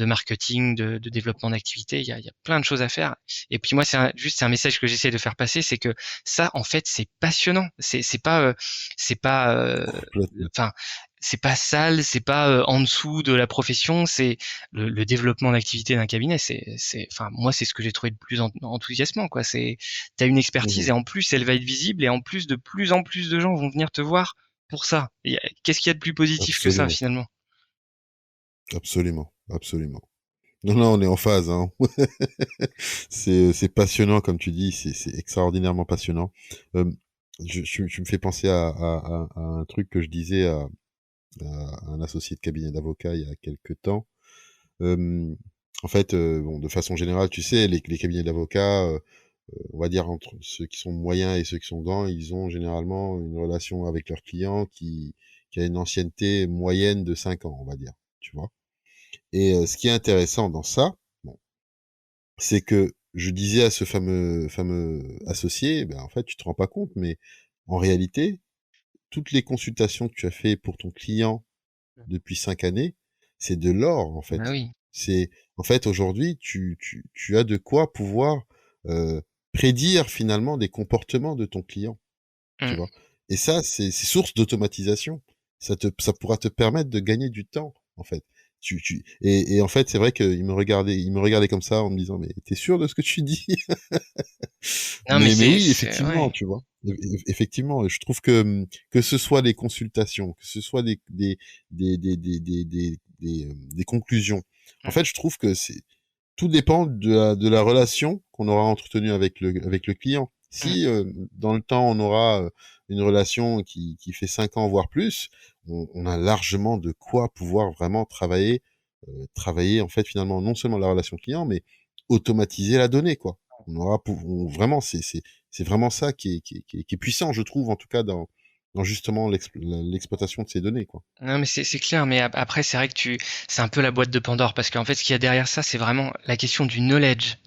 marketing, de développement d'activité. Il y a plein de choses à faire. Et puis moi, c'est un message que j'essaie de faire passer, c'est que ça, en fait, c'est passionnant. C'est pas, Complètement. enfin, c'est pas sale, c'est pas en dessous de la profession. C'est le développement d'activité d'un cabinet. Enfin, moi, c'est ce que j'ai trouvé le plus enthousiasmant, quoi. T'as une expertise Mhm. et en plus, elle va être visible et en plus, de plus en plus de gens vont venir te voir pour ça. Qu'est-ce qu'il y a de plus positif que ça, Absolument. finalement? Absolument. Absolument. Non, non, on est en phase, hein. C'est passionnant, comme tu dis, c'est extraordinairement passionnant. Euh, tu me fais penser à un truc que je disais à un associé de cabinet d'avocat il y a quelques temps. Euh, En fait, bon, de façon générale, tu sais, les cabinets d'avocats, on va dire entre ceux qui sont moyens et ceux qui sont grands, ils ont généralement une relation avec leurs clients qui a une ancienneté moyenne de 5 ans, on va dire, tu vois. Et ce qui est intéressant dans ça, bon, c'est que je disais à ce fameux associé, ben, en fait, tu te rends pas compte, mais en réalité, toutes les consultations que tu as fait pour ton client depuis 5 années, c'est de l'or, en Bah fait. oui. C'est, en fait, aujourd'hui, tu as de quoi pouvoir euh, prédire finalement des comportements de ton client, tu Mm. vois. Et ça, c'est source d'automatisation. Ça pourra te permettre de gagner du temps, en fait. Et en fait, c'est vrai il me regardait comme ça en me disant, mais t'es sûr de ce que tu dis? Non, mais Mais oui, ouais. effectivement, tu vois. Effectivement, je trouve que ce soit les consultations, que ce soit des conclusions. En Mm. fait, je trouve que tout dépend de la relation qu'on aura entretenue avec le client. Mm. Si dans le temps on aura une relation qui fait 5 ans voire plus, on a largement de quoi pouvoir vraiment travailler en fait finalement non seulement la relation client, mais automatiser la donnée quoi. Vraiment c'est vraiment ça qui est puissant je trouve en tout cas dans justement l'exploitation de ces données quoi. Non, mais c'est clair, mais après, c'est vrai que c'est un peu la boîte de Pandore, parce qu'en fait, ce qu'il y a derrière ça, c'est vraiment la question du knowledge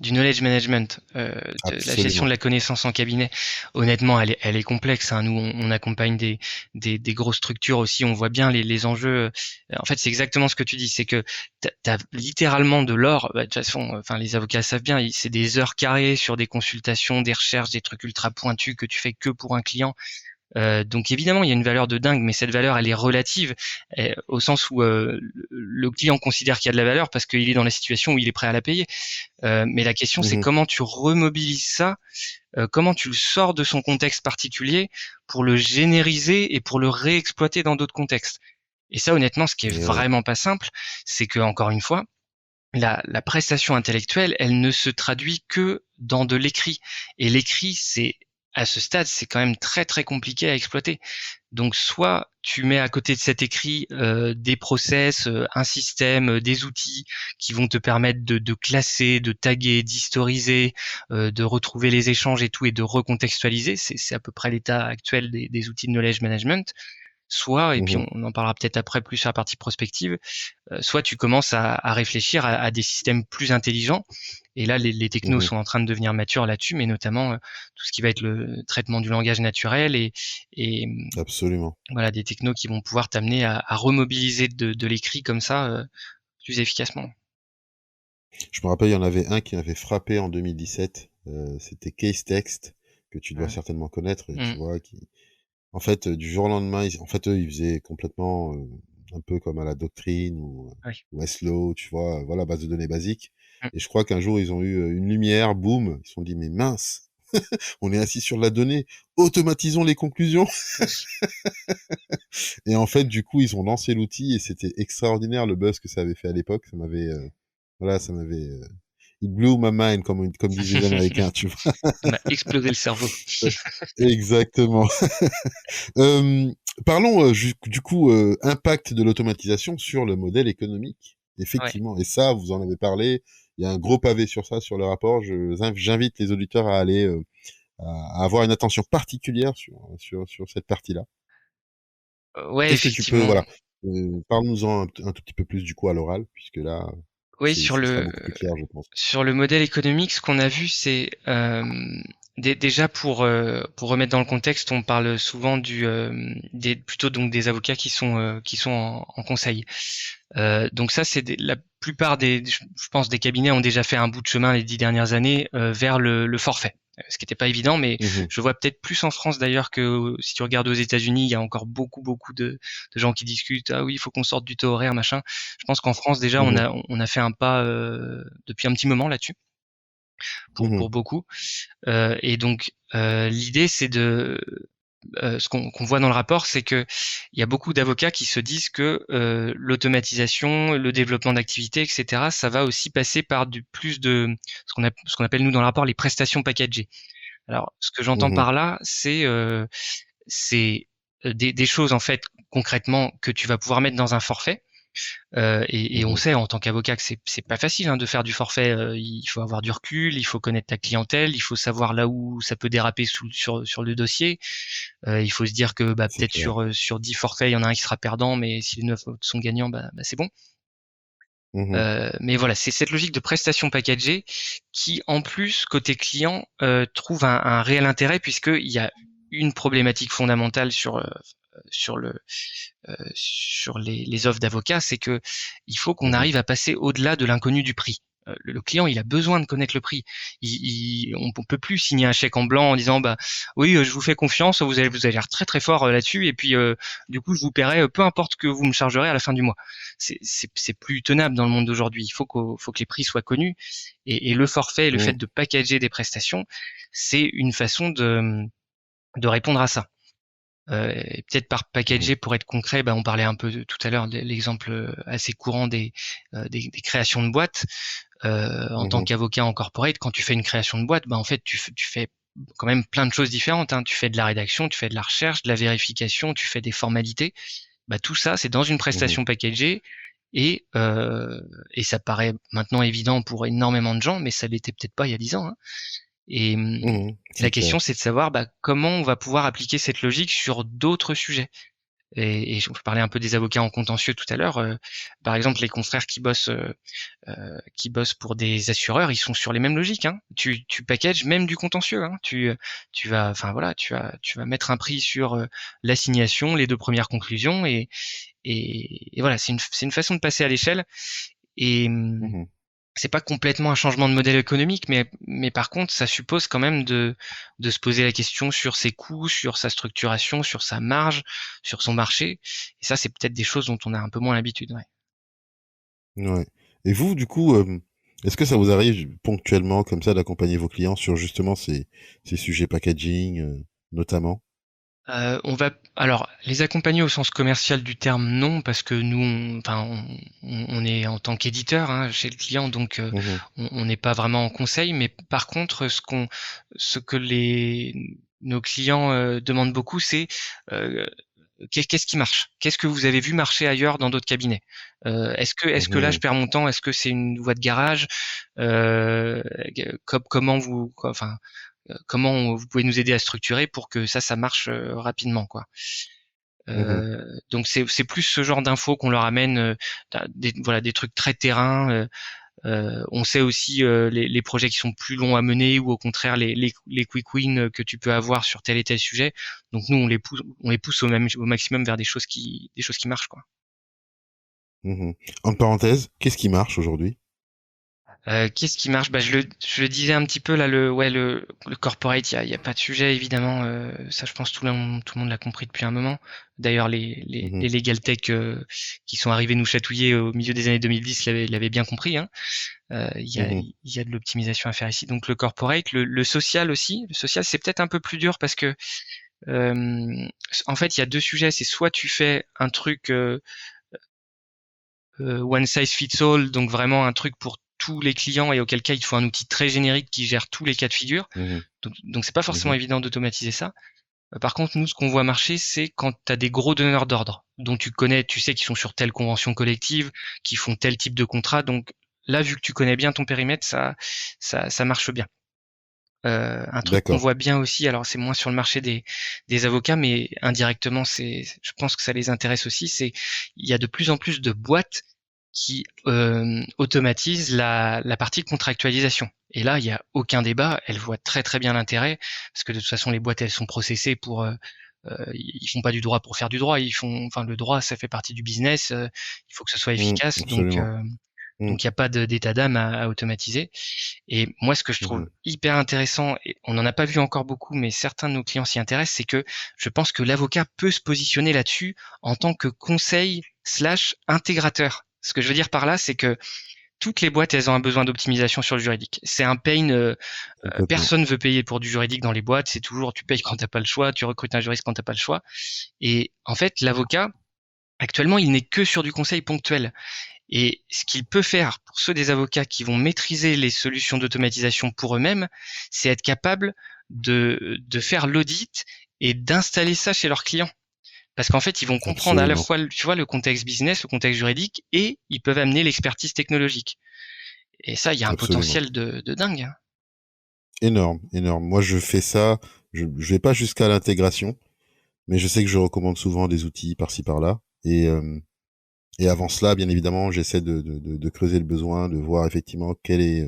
management, de la gestion de Absolument. la connaissance en cabinet. Honnêtement, elle est complexe, hein. Nous, on accompagne des grosses structures aussi, on voit bien les enjeux. En fait, c'est exactement ce que tu dis, c'est que t'as littéralement de l'or. Bah, de toute façon, enfin, les avocats savent bien, c'est des heures carrées sur des consultations, des recherches, des trucs ultra pointus que tu fais que pour un client. Donc évidemment, il y a une valeur de dingue, mais cette valeur, elle est relative, au sens où le client considère qu'il y a de la valeur parce qu'il est dans la situation où il est prêt à la payer. Mais la question, c'est Mhm. comment tu remobilises ça, comment tu le sors de son contexte particulier pour le génériser et pour le réexploiter dans d'autres contextes. Et ça, honnêtement, ce qui est Et ouais. vraiment pas simple, c'est que encore une fois, la prestation intellectuelle, elle ne se traduit que dans de l'écrit. Et l'écrit, à ce stade, c'est quand même très très compliqué à exploiter. Donc soit tu mets à côté de cet écrit des process, un système, des outils qui vont te permettre de classer, de taguer, d'historiser, de retrouver les échanges et tout et de recontextualiser. C'est à peu près l'état actuel des outils de knowledge management. Soit, et puis Mhm. on en parlera peut-être après plus sur la partie prospective, soit tu commences à réfléchir à des systèmes plus intelligents. Et là, les technos Mhm. sont en train de devenir matures là-dessus, mais notamment tout ce qui va être le traitement du langage naturel et Absolument. voilà, des technos qui vont pouvoir t'amener à remobiliser de l'écrit comme ça plus efficacement. Je me rappelle, il y en avait un qui m'avait frappé en 2017. C'était Case Text, que tu dois Mm. certainement connaître, tu Mm. vois, en fait, du jour au lendemain, en fait, eux, ils faisaient complètement un peu comme à la Doctrine Oui. ou Westlaw, tu vois, voilà, base de données basique. Mm. Et je crois qu'un jour, ils ont eu une lumière, boum, ils se sont dit, mais mince, on est assis sur la donnée, automatisons les conclusions. Oui. Et en fait, du coup, ils ont lancé l'outil et c'était extraordinaire le buzz que ça avait fait à l'époque. Voilà, it blew my mind, comme disent les Américains, tu vois. Ça m'a explosé le cerveau. Exactement. Euh, Parlons du coup impact de l'automatisation sur le modèle économique. Ouais. Effectivement, et ça, vous en avez parlé il y a un gros pavé sur ça, sur le rapport. J'invite les auditeurs à aller à avoir une attention particulière sur cette partie-là. Ouais, Qu'est-ce que tu peux, effectivement. voilà, parle-nous-en un tout petit peu plus du coup à l'oral, puisque là, Oui, ce sera beaucoup plus clair, je pense. sur le modèle économique, ce qu'on a vu, c'est déjà pour remettre dans le contexte, on parle souvent plutôt donc des avocats qui sont en conseil. Donc ça, la plupart je pense, des cabinets ont déjà fait un bout de chemin les 10 dernières années vers le forfait. Ce qui n'était pas évident, mais Mhm, je vois peut-être plus en France d'ailleurs que si tu regardes aux États-Unis, il y a encore beaucoup de gens qui discutent. Ah oui, il faut qu'on sorte du taux horaire, machin. Je pense qu'en France déjà, mhm, on a fait un pas depuis un petit moment là-dessus mhm, pour beaucoup. Et donc l'idée, c'est ce qu'on voit dans le rapport, c'est que il y a beaucoup d'avocats qui se disent que l'automatisation, le développement d'activités, etc., ça va aussi passer par plus de ce qu'on appelle nous dans le rapport les prestations packagées. Alors, ce que j'entends mhm, par là, c'est des choses en fait concrètement que tu vas pouvoir mettre dans un forfait. Et on mhm. sait en tant qu'avocat que c'est pas facile de faire du forfait. Il faut avoir du recul, il faut connaître ta clientèle, il faut savoir là où ça peut déraper sur le dossier. Il faut se dire que C'est peut-être clair. sur 10 forfaits, il y en a un qui sera perdant, mais si les 9 autres sont gagnants, c'est bon. Mhm, Mais voilà, c'est cette logique de prestation packagée qui, en plus, côté client, trouve un réel intérêt puisqu'il y a une problématique fondamentale sur sur les offres d'avocats, c'est que il faut qu'on mhm. arrive à passer au-delà de l'inconnu du prix. Le client, il a besoin de connaître le prix. On peut plus signer un chèque en blanc en disant oui, je vous fais confiance, vous allez l'air très très fort là-dessus, et puis du coup je vous paierai peu importe ce que vous me chargerez à la fin du mois. C'est plus tenable dans le monde d'aujourd'hui. Faut que les prix soient connus, et le forfait, le fait Mhm, de packager des prestations, c'est une façon de répondre à ça. Et peut-être par mhm, packager, pour être concret, on parlait un peu tout à l'heure de l'exemple assez courant des créations de boîtes. En tant mhm, qu'avocat en corporate, quand tu fais une création de boîte, en fait tu fais quand même plein de choses différentes, hein. Tu fais de la rédaction, tu fais de la recherche, de la vérification, tu fais des formalités. Tout ça, c'est dans une mhm, prestation packagée, et et ça paraît maintenant évident pour énormément de gens, mais ça l'était peut-être pas il y a 10 ans, hein. Et mhm. la C'est clair. question, c'est de savoir comment on va pouvoir appliquer cette logique sur d'autres sujets. Et je parlais un peu des avocats en contentieux tout à l'heure. Par exemple, les confrères qui bossent pour des assureurs, ils sont sur les mêmes logiques, hein. Tu packages même du contentieux, hein. Tu vas, enfin voilà, tu vas mettre un prix sur l'assignation, les deux premières conclusions, et voilà, c'est une façon de passer à l'échelle. Et Mhm, c'est pas complètement un changement de modèle économique, mais par contre, ça suppose quand même de se poser la question sur ses coûts, sur sa structuration, sur sa marge, sur son marché. Et ça, c'est peut-être des choses dont on a un peu moins l'habitude, ouais. ouais. Et vous, du coup, est-ce que ça vous arrive ponctuellement comme ça d'accompagner vos clients sur justement ces sujets packaging, notamment? On va alors les accompagner au sens commercial du terme, non, parce que nous, on est en tant qu'éditeur, hein, chez le client, donc Mhm, on n'est pas vraiment en conseil. Mais par contre, ce que nos clients demandent beaucoup, c'est euh, qu'est-ce qui marche? Qu'est-ce que vous avez vu marcher ailleurs dans d'autres cabinets? Est-ce que là je mhm, perds mon temps? Est-ce que c'est une voie de garage? Euh, comment comment vous pouvez nous aider à structurer pour que ça marche rapidement, quoi. mhm, Donc c'est plus ce genre d'infos qu'on leur amène, voilà, des trucs très terrain. On sait aussi les projets qui sont plus longs à mener, ou au contraire les quick wins que tu peux avoir sur tel et tel sujet. Donc nous on les pousse au maximum vers des choses qui marchent, quoi. mhm. En parenthèse, qu'est-ce qui marche aujourd'hui? Qu'est-ce qui marche? Je le disais un petit peu là, le corporate, il y a pas de sujet évidemment. Ça, je pense tout le monde l'a compris depuis un moment. D'ailleurs, les Mhm, legal tech qui sont arrivés nous chatouiller au milieu des années 2010 l'avaient bien compris, hein. mhm, Il y a de l'optimisation à faire ici. Donc le corporate, le social aussi. Le social, c'est peut-être un peu plus dur parce que en fait, il y a deux sujets. C'est soit tu fais un truc one size fits all, donc vraiment un truc pour tous les clients, et auquel cas il te faut un outil très générique qui gère tous les cas de figure. mhm, Donc c'est pas forcément mhm, évident d'automatiser ça. Par contre, nous, ce qu'on voit marcher, c'est quand tu as des gros donneurs d'ordre dont tu sais qu'ils sont sur telle convention collective, qui font tel type de contrat. Donc là, vu que tu connais bien ton périmètre, ça marche bien. Un truc qu'on D'accord. voit bien aussi, alors c'est moins sur le marché des avocats, mais indirectement, je pense que ça les intéresse aussi, c'est il y a de plus en plus de boîtes qui automatisent la partie contractualisation. Et là, il y a aucun débat, elles voient très très bien l'intérêt, parce que de toute façon, les boîtes, elles sont processées pour ils font pas du droit pour faire du droit, enfin le droit, ça fait partie du business, il faut que ce soit efficace, Absolument. donc il n'y a pas d'état d'âme à automatiser. Et moi, ce que je trouve Mhm. hyper intéressant, et on n'en a pas vu encore beaucoup, mais certains de nos clients s'y intéressent, c'est que je pense que l'avocat peut se positionner là-dessus en tant que conseil / intégrateur. Ce que je veux dire par là, c'est que toutes les boîtes, elles ont un besoin d'optimisation sur le juridique. C'est un pain. Complètement. Personne veut payer pour du juridique dans les boîtes. C'est toujours tu payes quand t'as pas le choix, tu recrutes un juriste quand t'as pas le choix. Et en fait, l'avocat, actuellement, il n'est que sur du conseil ponctuel. Et ce qu'il peut faire pour ceux des avocats qui vont maîtriser les solutions d'automatisation pour eux-mêmes, c'est être capable de faire l'audit et d'installer ça chez leurs clients. Parce qu'en fait, ils vont comprendre à la Absolument. fois, tu vois, le contexte business, le contexte juridique, et ils peuvent amener l'expertise technologique. Et ça, il y a un Absolument. potentiel de dingue. Énorme, énorme. Moi, je fais ça. Je vais pas jusqu'à l'intégration, mais je sais que je recommande souvent des outils par-ci par-là. Et avant cela, bien évidemment, j'essaie de creuser le besoin, de voir effectivement quel est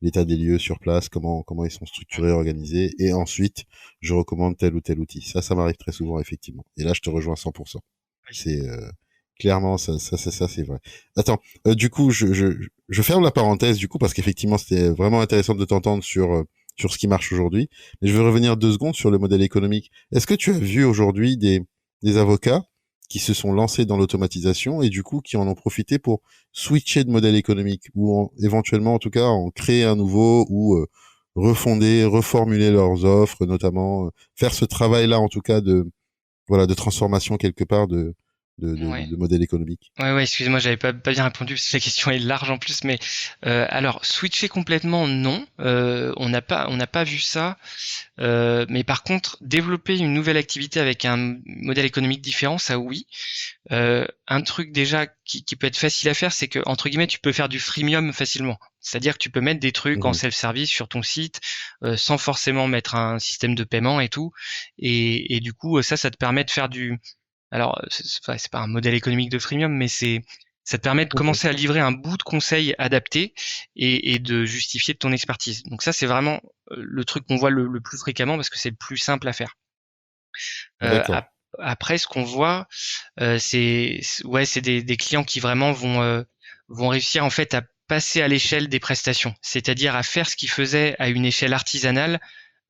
l'état des lieux sur place, comment ils sont structurés, organisés, et ensuite je recommande tel ou tel outil. Ça m'arrive très souvent effectivement. Et là, je te rejoins 100%. Oui. C'est clairement ça, c'est vrai. Attends, du coup, je ferme la parenthèse du coup parce qu'effectivement, c'était vraiment intéressant de t'entendre sur ce qui marche aujourd'hui. Mais je veux revenir 2 secondes sur le modèle économique. Est-ce que tu as vu aujourd'hui des avocats qui se sont lancés dans l'automatisation et du coup qui en ont profité pour switcher de modèle économique ou éventuellement en tout cas en créer un nouveau ou refonder, reformuler leurs offres, notamment faire ce travail-là en tout cas de voilà de transformation quelque part Ouais. de modèle économique. Ouais, excusez-moi, j'avais pas bien répondu parce que la question est large en plus, mais alors switcher complètement, non, on n'a pas vu ça. Mais par contre, développer une nouvelle activité avec un modèle économique différent, ça oui. Un truc déjà qui peut être facile à faire, c'est que entre guillemets, tu peux faire du freemium facilement. C'est-à-dire que tu peux mettre des trucs en Mhm, self-service sur ton site sans forcément mettre un système de paiement et tout. Et du coup, ça te permet de faire du. Alors, c'est pas un modèle économique de freemium, mais ça te permet de mhm, commencer à livrer un bout de conseil adapté et de justifier de ton expertise. Donc ça, c'est vraiment le truc qu'on voit le plus fréquemment parce que c'est le plus simple à faire. Euh, d'accord. Après, ce qu'on voit, c'est des clients qui vraiment vont réussir en fait à passer à l'échelle des prestations, c'est-à-dire à faire ce qu'ils faisaient à une échelle artisanale,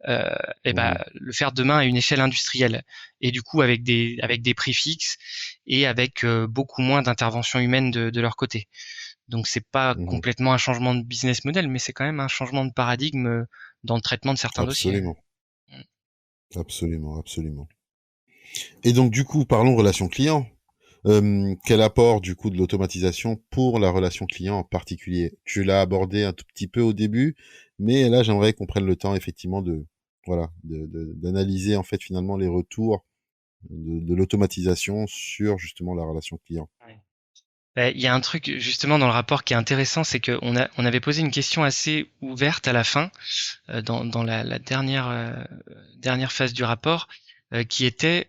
euh, et ben Mhm, le faire demain à une échelle industrielle et du coup avec des prix fixes et avec beaucoup moins d'intervention humaine de leur côté. Donc c'est pas mhm. complètement un changement de business model, mais c'est quand même un changement de paradigme dans le traitement de certains dossiers. Absolument, absolument, absolument. Et donc du coup, parlons relation client. Quel apport du coup de l'automatisation pour la relation client en particulier? Tu l'as abordé un tout petit peu au début, mais là j'aimerais qu'on prenne le temps effectivement de voilà d'analyser en fait finalement les retours de l'automatisation sur justement la relation client. Ouais. Bah, il y a un truc justement dans le rapport qui est intéressant, c'est qu'on avait posé une question assez ouverte à la fin, dans la dernière phase du rapport, qui était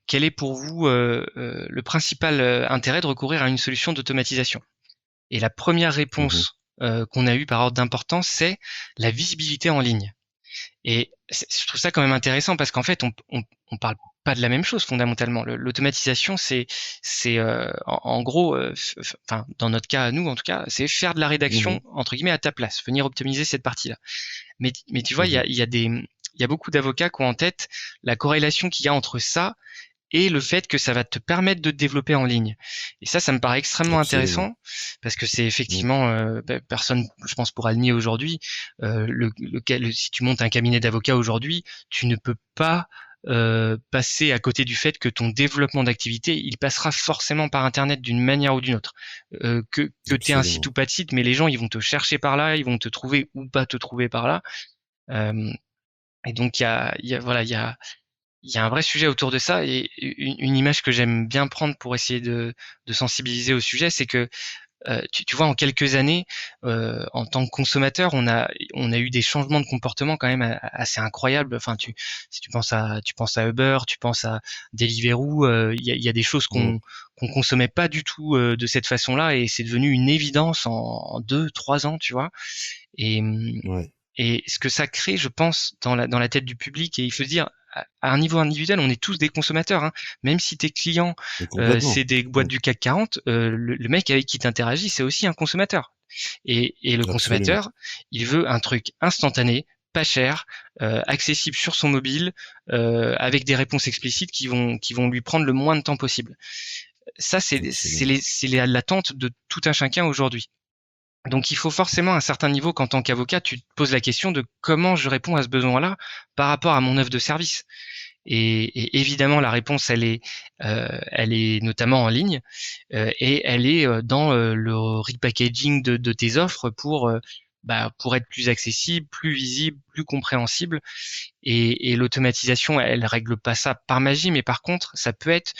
quel est pour vous le principal intérêt de recourir à une solution d'automatisation? Et la première Mhm, réponse qu'on a eue par ordre d'importance, c'est la visibilité en ligne. Et je trouve ça quand même intéressant parce qu'en fait, on parle pas de la même chose fondamentalement. L'automatisation, en gros, enfin dans notre cas à nous en tout cas, c'est faire de la mhm, rédaction entre guillemets à ta place, venir optimiser cette partie-là. Mais tu vois, mhm. il y a beaucoup d'avocats qui ont en tête la corrélation qu'il y a entre ça et le fait que ça va te permettre de te développer en ligne. Et ça me paraît extrêmement Absolument. intéressant parce que c'est Mm, effectivement, personne, je pense, pourra le nier aujourd'hui. Si tu montes un cabinet d'avocats aujourd'hui, tu ne peux pas passer à côté du fait que ton développement d'activité, il passera forcément par Internet d'une manière ou d'une autre. Que tu aies un site absolument. ou pas de site, mais les gens, ils vont te chercher par là, ils vont te trouver ou pas te trouver par là. Euh, et donc, voilà, il y a un vrai sujet autour de ça et une image que j'aime bien prendre pour essayer de sensibiliser au sujet, c'est que tu vois, en quelques années, en tant que consommateur, on a eu des changements de comportement quand même assez incroyables. Enfin, si tu penses à Uber, tu penses à Deliveroo, il y a des choses Mhm. qu'on consommait pas du tout de cette façon-là, et c'est devenu une évidence en 2, 3 ans, tu vois. Et Ouais, et ce que ça crée, je pense, dans la tête du public, et il faut se dire, à un niveau individuel, on est tous des consommateurs, hein. Même si tes clients, mais complètement. c'est des boîtes Mm. du CAC 40, le mec avec qui t'interagis, c'est aussi un consommateur. Et le Absolument. consommateur, il veut un truc instantané, pas cher, accessible sur son mobile, avec des réponses explicites qui vont lui prendre le moins de temps possible. Ça, Absolument. c'est l'attente de tout un chacun aujourd'hui. Donc il faut forcément un certain niveau qu'en tant qu'avocat, tu te poses la question de comment je réponds à ce besoin-là par rapport à mon offre de service. Et évidemment, la réponse, elle est notamment en ligne, et elle est dans le repackaging de tes offres pour être plus accessible, plus visible, plus compréhensible. Et l'automatisation, elle règle pas ça par magie, mais par contre, ça peut être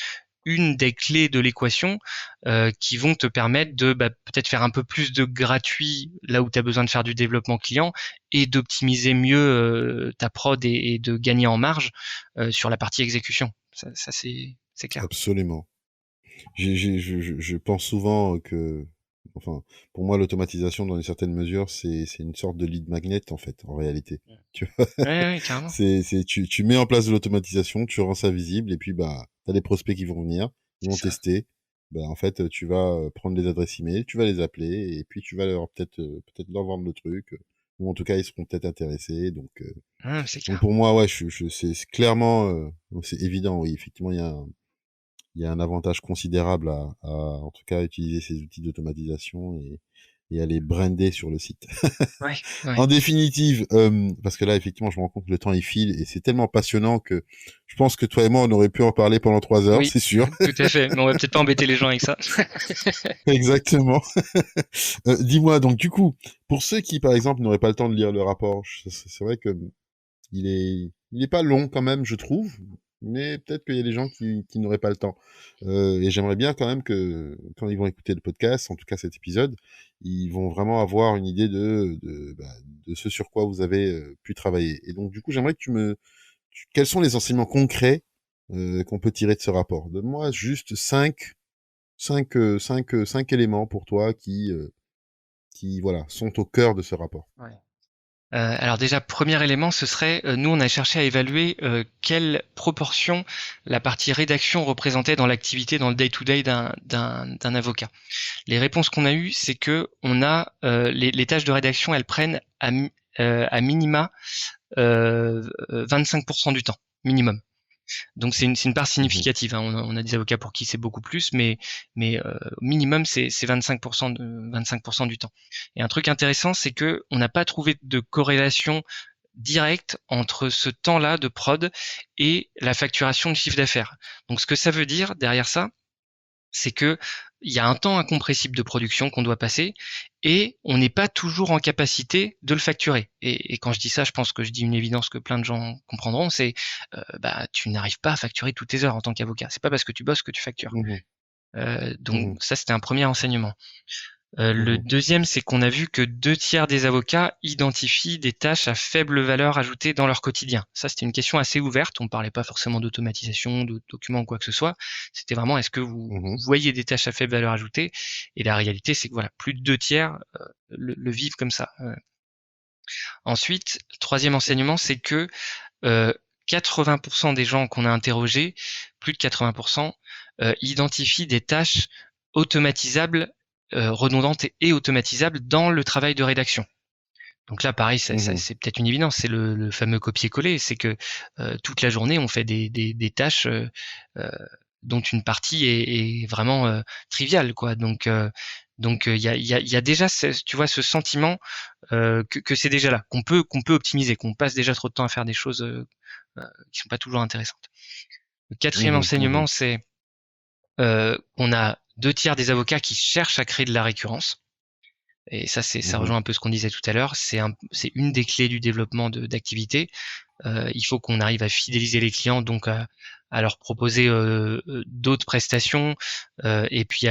une des clés de l'équation qui vont te permettre de peut-être faire un peu plus de gratuit là où tu as besoin de faire du développement client, et d'optimiser mieux ta prod, et de gagner en marge sur la partie exécution. Ça c'est clair. Absolument. Je pense souvent que, enfin, pour moi, l'automatisation, dans une certaine mesure, c'est une sorte de lead magnet, en fait, en réalité. Tu vois, Ouais, ouais, carrément. tu mets en place de l'automatisation, tu rends ça visible, et puis, bah, t'as des prospects qui vont venir, ils vont C'est ça. tester. Bah, en fait, tu vas prendre les adresses email, tu vas les appeler, et puis tu vas leur peut-être leur vendre le truc, ou en tout cas, ils seront peut-être intéressés. C'est Donc clair. pour moi, ouais, c'est clairement, c'est évident, oui, effectivement, il y a un avantage considérable en tout cas, utiliser ces outils d'automatisation et à les brander sur le site. Ouais, ouais. En définitive, parce que là, effectivement, je me rends compte que le temps il file et c'est tellement passionnant que je pense que toi et moi, on aurait pu en parler pendant 3 heures, Oui, c'est sûr. tout à fait. Mais on va peut-être pas embêter les gens avec ça. Exactement. Dis-moi, donc du coup, pour ceux qui, par exemple, n'auraient pas le temps de lire le rapport, c'est vrai que il est pas long quand même, je trouve, mais peut-être qu'il y a des gens qui n'auraient pas le temps. Et j'aimerais bien quand même que, quand ils vont écouter le podcast, en tout cas cet épisode, ils vont vraiment avoir une idée de ce sur quoi vous avez pu travailler. Et donc, du coup, j'aimerais que quels sont les enseignements concrets qu'on peut tirer de ce rapport? Donne-moi juste cinq éléments pour toi qui, voilà, sont au cœur de ce rapport. Ouais. Alors déjà, premier élément, ce serait, nous, on a cherché à évaluer quelle proportion la partie rédaction représentait dans l'activité, dans le day-to-day d'un avocat. Les réponses qu'on a eues, c'est que on a les tâches de rédaction, elles prennent à minima 25% du temps, minimum. Donc c'est une part Mhm, significative, hein. On a des avocats pour qui c'est beaucoup plus, mais minimum c'est 25% du temps. Et un truc intéressant, c'est que on n'a pas trouvé de corrélation directe entre ce temps-là de prod et la facturation de chiffre d'affaires. Donc ce que ça veut dire derrière ça, c'est que il y a un temps incompressible de production qu'on doit passer, et on n'est pas toujours en capacité de le facturer. Et quand je dis ça, je pense que je dis une évidence que plein de gens comprendront, c'est tu n'arrives pas à facturer toutes tes heures en tant qu'avocat. C'est pas parce que tu bosses que tu factures. mhm, Donc mhm, ça, c'était un premier enseignement. Le mhm, deuxième, c'est qu'on a vu que 2 tiers des avocats identifient des tâches à faible valeur ajoutée dans leur quotidien. Ça, c'était une question assez ouverte. On parlait pas forcément d'automatisation, de documents ou quoi que ce soit. C'était vraiment, est-ce que vous mhm, voyez des tâches à faible valeur ajoutée? Et la réalité, c'est que voilà, plus de 2 tiers le vivent comme ça. Ensuite, le troisième enseignement, c'est que 80% des gens qu'on a interrogés, plus de 80%, identifient des tâches automatisables, redondantes et automatisables dans le travail de rédaction. Donc là, pareil, mhm. c'est peut-être une évidence, c'est le fameux copier-coller, c'est que toute la journée, on fait des tâches euh, dont une partie est vraiment triviale, quoi. Donc il y a déjà tu vois, ce sentiment que c'est déjà là, qu'on peut optimiser, qu'on passe déjà trop de temps à faire des choses qui sont pas toujours intéressantes. Le quatrième Mhm, enseignement, mhm, c'est qu'on a 2 tiers des avocats qui cherchent à créer de la récurrence. Et ça mhm, rejoint un peu ce qu'on disait tout à l'heure. C'est une des clés du développement d'activité. Il faut qu'on arrive à fidéliser les clients, donc à leur proposer d'autres prestations, et puis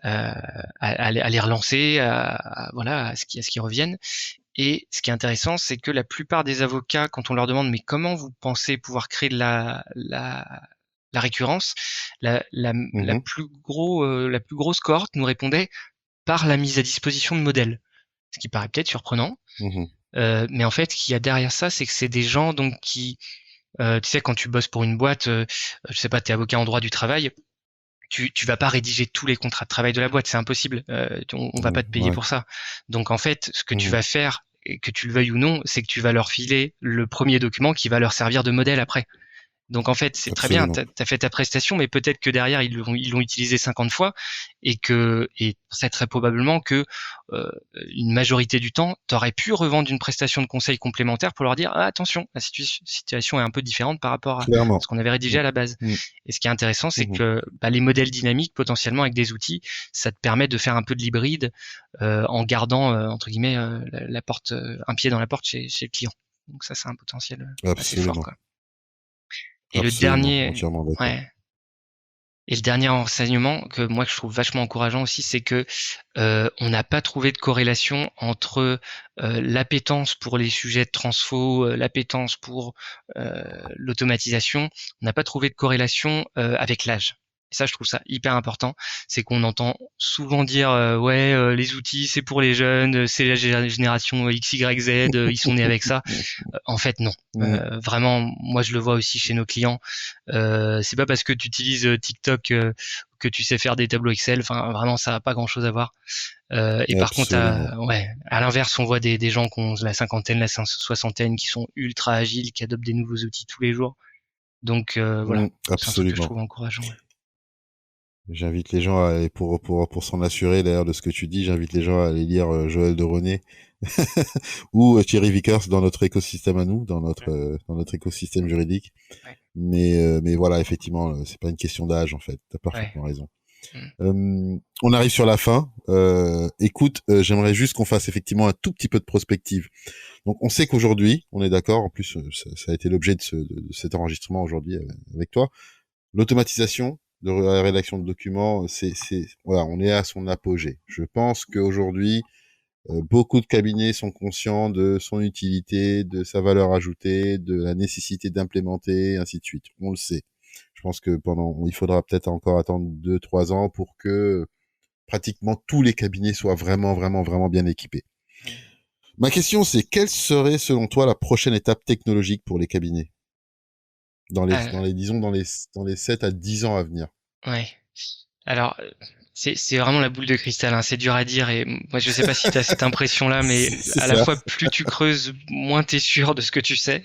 à les relancer, voilà, à ce qu'ils reviennent. Et ce qui est intéressant, c'est que la plupart des avocats, quand on leur demande mais comment vous pensez pouvoir créer de la récurrence, la Mhm. la plus grosse cohorte nous répondait par la mise à disposition de modèles. Ce qui paraît peut-être surprenant, Mhm. mais en fait, ce qu'il y a derrière ça, c'est que c'est des gens donc qui, tu sais, quand tu bosses pour une boîte, je sais pas, t'es avocat en droit du travail, tu vas pas rédiger tous les contrats de travail de la boîte, c'est impossible. On va pas te payer Ouais. pour ça. Donc en fait, ce que tu Mhm. vas faire, et que tu le veuilles ou non, c'est que tu vas leur filer le premier document qui va leur servir de modèle après. Donc en fait, c'est très bien, Absolument. tu as fait ta prestation, mais peut-être que derrière, ils l'ont utilisé 50 fois et c'est très probablement que euh, une majorité du temps, tu aurais pu revendre une prestation de conseil complémentaire pour leur dire ah, attention, la situation est un peu différente par rapport à ce Clairement. qu'on avait rédigé à la base. Mhm. Et ce qui est intéressant, c'est Mhm. que les modèles dynamiques, potentiellement avec des outils, ça te permet de faire un peu de l'hybride en gardant entre guillemets la porte, un pied dans la porte chez le client. Donc ça, c'est un potentiel assez fort, Absolument. quoi. Et le Absolument. dernier, Entièrement d'accord. ouais. Et le dernier enseignement que moi je trouve vachement encourageant aussi, c'est que on n'a pas trouvé de corrélation entre l'appétence pour les sujets de transfo, l'appétence pour l'automatisation. On n'a pas trouvé de corrélation avec l'âge. Et ça, je trouve ça hyper important. C'est qu'on entend souvent dire ouais, les outils c'est pour les jeunes, c'est la génération X, Y, Z, ils sont nés avec ça. En fait, non. Mhm. Vraiment, moi je le vois aussi chez nos clients. C'est pas parce que tu utilises TikTok que tu sais faire des tableaux Excel. Enfin, vraiment, ça n'a pas grand-chose à voir. Et par contre, Absolument. ouais, à l'inverse, on voit des gens qui ont la cinquantaine, la soixantaine, qui sont ultra agiles, qui adoptent des nouveaux outils tous les jours. Donc voilà, c'est un truc que je Absolument. trouve encourageant. Ouais. J'invite les gens à, et pour s'en assurer d'ailleurs de ce que tu dis, j'invite les gens à aller lire Joël de René ou Thierry Vickers dans notre écosystème à nous, dans notre écosystème juridique. Ouais. Mais voilà, effectivement, c'est pas une question d'âge en fait. T'as Ouais. parfaitement raison. Mm. On arrive sur la fin. Écoute, j'aimerais juste qu'on fasse effectivement un tout petit peu de prospective. Donc, on sait qu'aujourd'hui, on est d'accord. En plus, ça a été l'objet de cet enregistrement aujourd'hui avec toi. L'automatisation de la rédaction de documents, voilà, on est à son apogée. Je pense qu'aujourd'hui, beaucoup de cabinets sont conscients de son utilité, de sa valeur ajoutée, de la nécessité d'implémenter, ainsi de suite. On le sait. Je pense que il faudra peut-être encore attendre 2, 3 ans pour que pratiquement tous les cabinets soient vraiment, vraiment, vraiment bien équipés. Ma question, c'est quelle serait, selon toi, la prochaine étape technologique pour les cabinets? Disons, dans les 7 à 10 ans à venir. Ouais. Alors, c'est vraiment la boule de cristal, hein. C'est dur à dire et moi je sais pas si tu as cette impression-là, mais C'est à la ça. fois plus tu creuses, moins t'es sûr de ce que tu sais.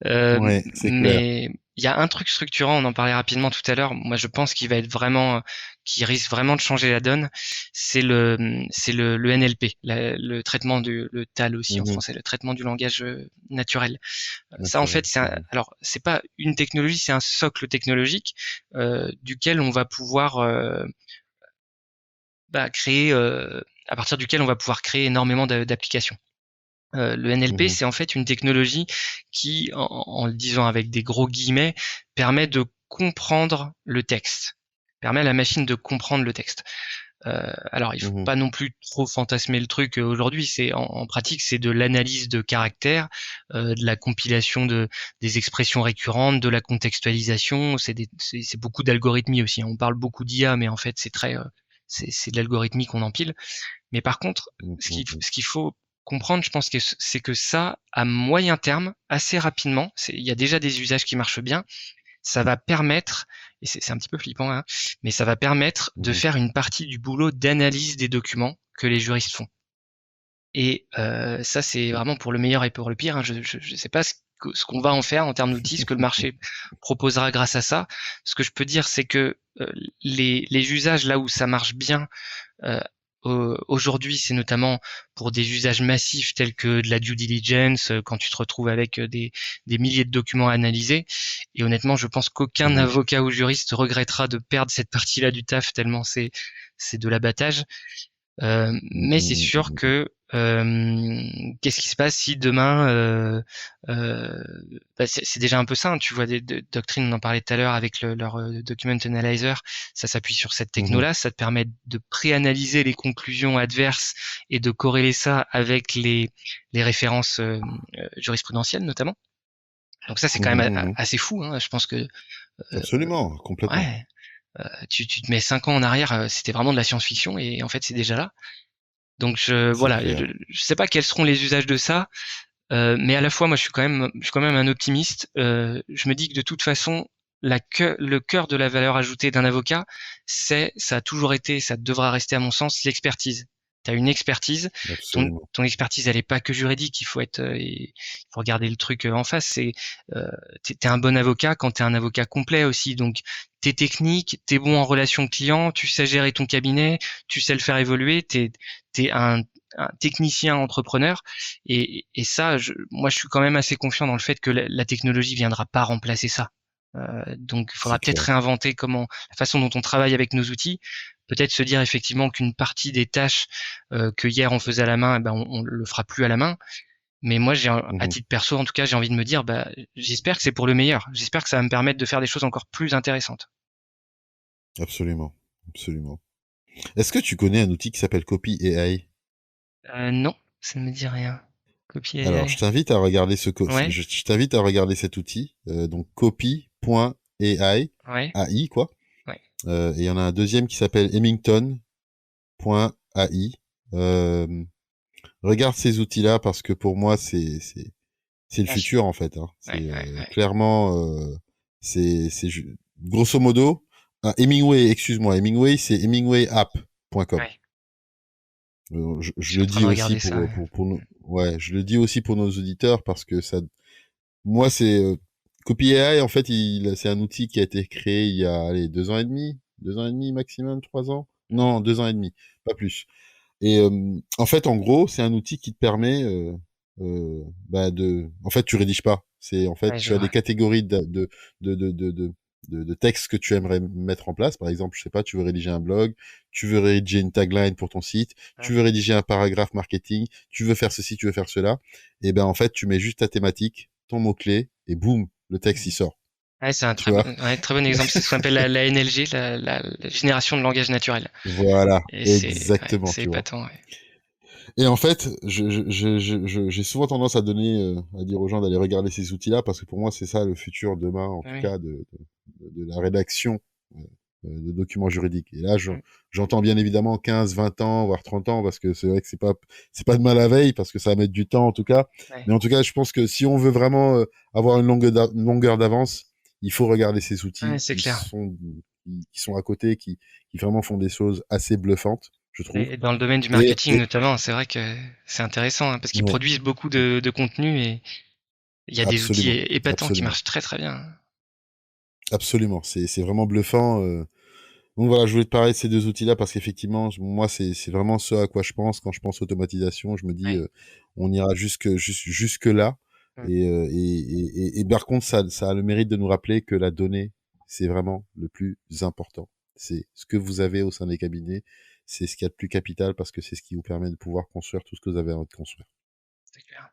Ouais, c'est clair. Mais il y a un truc structurant, on en parlait rapidement tout à l'heure. Moi, je pense qu'il va être vraiment, qui risque vraiment de changer la donne. C'est le NLP, le traitement le TAL aussi en Mhm. français, le traitement du langage naturel. Ça, en Naturel. fait, Mhm. alors, c'est pas une technologie, c'est un socle technologique duquel on va pouvoir créer, à partir duquel on va pouvoir créer énormément d'applications. Le NLP, Mhm. c'est en fait une technologie qui, en le disant avec des gros guillemets, permet de comprendre le texte, permet à la machine de comprendre le texte. Alors, il faut Mhm. pas non plus trop fantasmer le truc aujourd'hui. C'est en pratique, c'est de l'analyse de caractères, de la compilation des expressions récurrentes, de la contextualisation. C'est beaucoup d'algorithmie aussi, hein. On parle beaucoup d'IA, mais en fait, c'est de l'algorithmie qu'on empile. Mais par contre, Mhm. ce qu'il faut comprendre, je pense que c'est que ça, à moyen terme, assez rapidement, il y a déjà des usages qui marchent bien, ça va permettre, et c'est un petit peu flippant, hein, mais ça va permettre de Mhm. faire une partie du boulot d'analyse des documents que les juristes font. Et ça, c'est vraiment pour le meilleur et pour le pire, hein. Je sais pas ce qu'on va en faire en termes d'outils, ce que le marché proposera grâce à ça. Ce que je peux dire, c'est que les usages là où ça marche bien, euh, aujourd'hui, c'est notamment pour des usages massifs tels que de la due diligence, quand tu te retrouves avec des milliers de documents à analyser. Et honnêtement, je pense qu'aucun Mhm. avocat ou juriste regrettera de perdre cette partie-là du taf tellement c'est de l'abattage. Mais c'est sûr Mhm. que Qu'est-ce qui se passe si demain, bah, c'est déjà un peu ça, hein, tu vois des doctrines, on en parlait tout à l'heure avec leur document analyzer, ça s'appuie sur cette Mhm. techno-là, ça te permet de préanalyser les conclusions adverses et de corréler ça avec les références jurisprudentielles notamment. Donc ça, c'est quand Mhm, même mhm. assez fou, hein. Je pense que Absolument, complètement. ouais, tu te mets 5 ans en arrière, c'était vraiment de la science-fiction et en fait, c'est déjà là. Donc C'est voilà, clair. je sais pas quels seront les usages de ça, mais à la fois, moi, je suis quand même un optimiste. Je me dis que de toute façon, le cœur de la valeur ajoutée d'un avocat, ça a toujours été, ça devra rester à mon sens, l'expertise. Tu as une expertise, Absolument. ton expertise, elle est pas que juridique. Il faut regarder le truc en face. T'es un bon avocat quand t'es un avocat complet aussi. Donc, t'es technique, t'es bon en relation client, tu sais gérer ton cabinet, tu sais le faire évoluer. T'es un technicien entrepreneur. Et ça, moi, je suis quand même assez confiant dans le fait que la technologie viendra pas remplacer ça. Donc, il faudra C'est peut-être clair. réinventer la façon dont on travaille avec nos outils. Peut-être se dire effectivement qu'une partie des tâches que hier on faisait à la main, eh ben on le fera plus à la main. Mais moi, à Mhm. titre perso, en tout cas, j'ai envie de me dire, bah, j'espère que c'est pour le meilleur. J'espère que ça va me permettre de faire des choses encore plus intéressantes. Absolument. Absolument. Est-ce que tu connais un outil qui s'appelle Copy AI? Non, ça ne me dit rien. Copier Alors, AI. je t'invite à regarder Ouais, je t'invite à regarder cet outil, donc copy.ai, ouais, AI, quoi. ouais. Et il y en a un deuxième qui s'appelle Hemington.ai. Euh, regarde ces outils-là parce que pour moi, c'est le Ah, futur, en fait, hein. ouais, C'est ouais, ouais. clairement, grosso modo, Hemingway, excuse-moi, Hemingway, c'est hemingwayapp.com. Ouais. Je Je suis en le train dis de aussi regarder ça. pour nous, ouais, je le dis aussi pour nos auditeurs parce que ça, moi, c'est Copy AI, en fait, c'est un outil qui a été créé il y a, allez, 2 ans et demi maximum, 3 ans. Non, 2 ans et demi, pas plus. Et en fait, en gros, c'est un outil qui te permet en fait, tu rédiges pas. C'est en fait, Ouais, je tu as des vois. catégories de, de, de, de, de textes que tu aimerais mettre en place. Par exemple, je sais pas, tu veux rédiger un blog, tu veux rédiger une tagline pour ton site, tu Ouais, veux rédiger un paragraphe marketing, tu veux faire ceci, tu veux faire cela. Et ben en fait, tu mets juste ta thématique, ton mot clé, et boum, le texte il sort. ouais, c'est un Tu vois? très bon exemple. C'est ce qu'on appelle la NLG, la génération de langage naturel. Voilà, Et exactement, c'est tu vois. épatant. Ouais. Et en fait, j'ai souvent tendance à donner, à dire aux gens d'aller regarder ces outils-là parce que pour moi, c'est ça le futur demain, en tout Ouais, cas, de la rédaction de documents juridiques. Et là, ouais, j'entends bien évidemment 15, 20 ans, voire 30 ans, parce que c'est vrai que c'est pas de mal à veille, parce que ça va mettre du temps en tout cas. ouais. Mais en tout cas, je pense que si on veut vraiment avoir une longueur d'avance, il faut regarder ces Ouais, outils c'est clair. qui sont à côté, qui vraiment font des choses assez bluffantes, je trouve. Et dans le domaine du Et, marketing et notamment, c'est vrai que c'est intéressant, hein, parce qu'ils ouais, produisent beaucoup de contenu et il y a des outils absolument, épatants qui absolument, marchent très très bien. absolument. C'est vraiment bluffant. Donc voilà, je voulais te parler de ces deux outils-là parce qu'effectivement, moi, c'est vraiment ce à quoi je pense quand je pense automatisation. Je me dis, Ouais. on ira jusque là. Mm. Et par contre, ça a le mérite de nous rappeler que la donnée, c'est vraiment le plus important. C'est ce que vous avez au sein des cabinets. C'est ce qu'il y a de plus capital parce que c'est ce qui vous permet de pouvoir construire tout ce que vous avez envie de construire. C'est clair.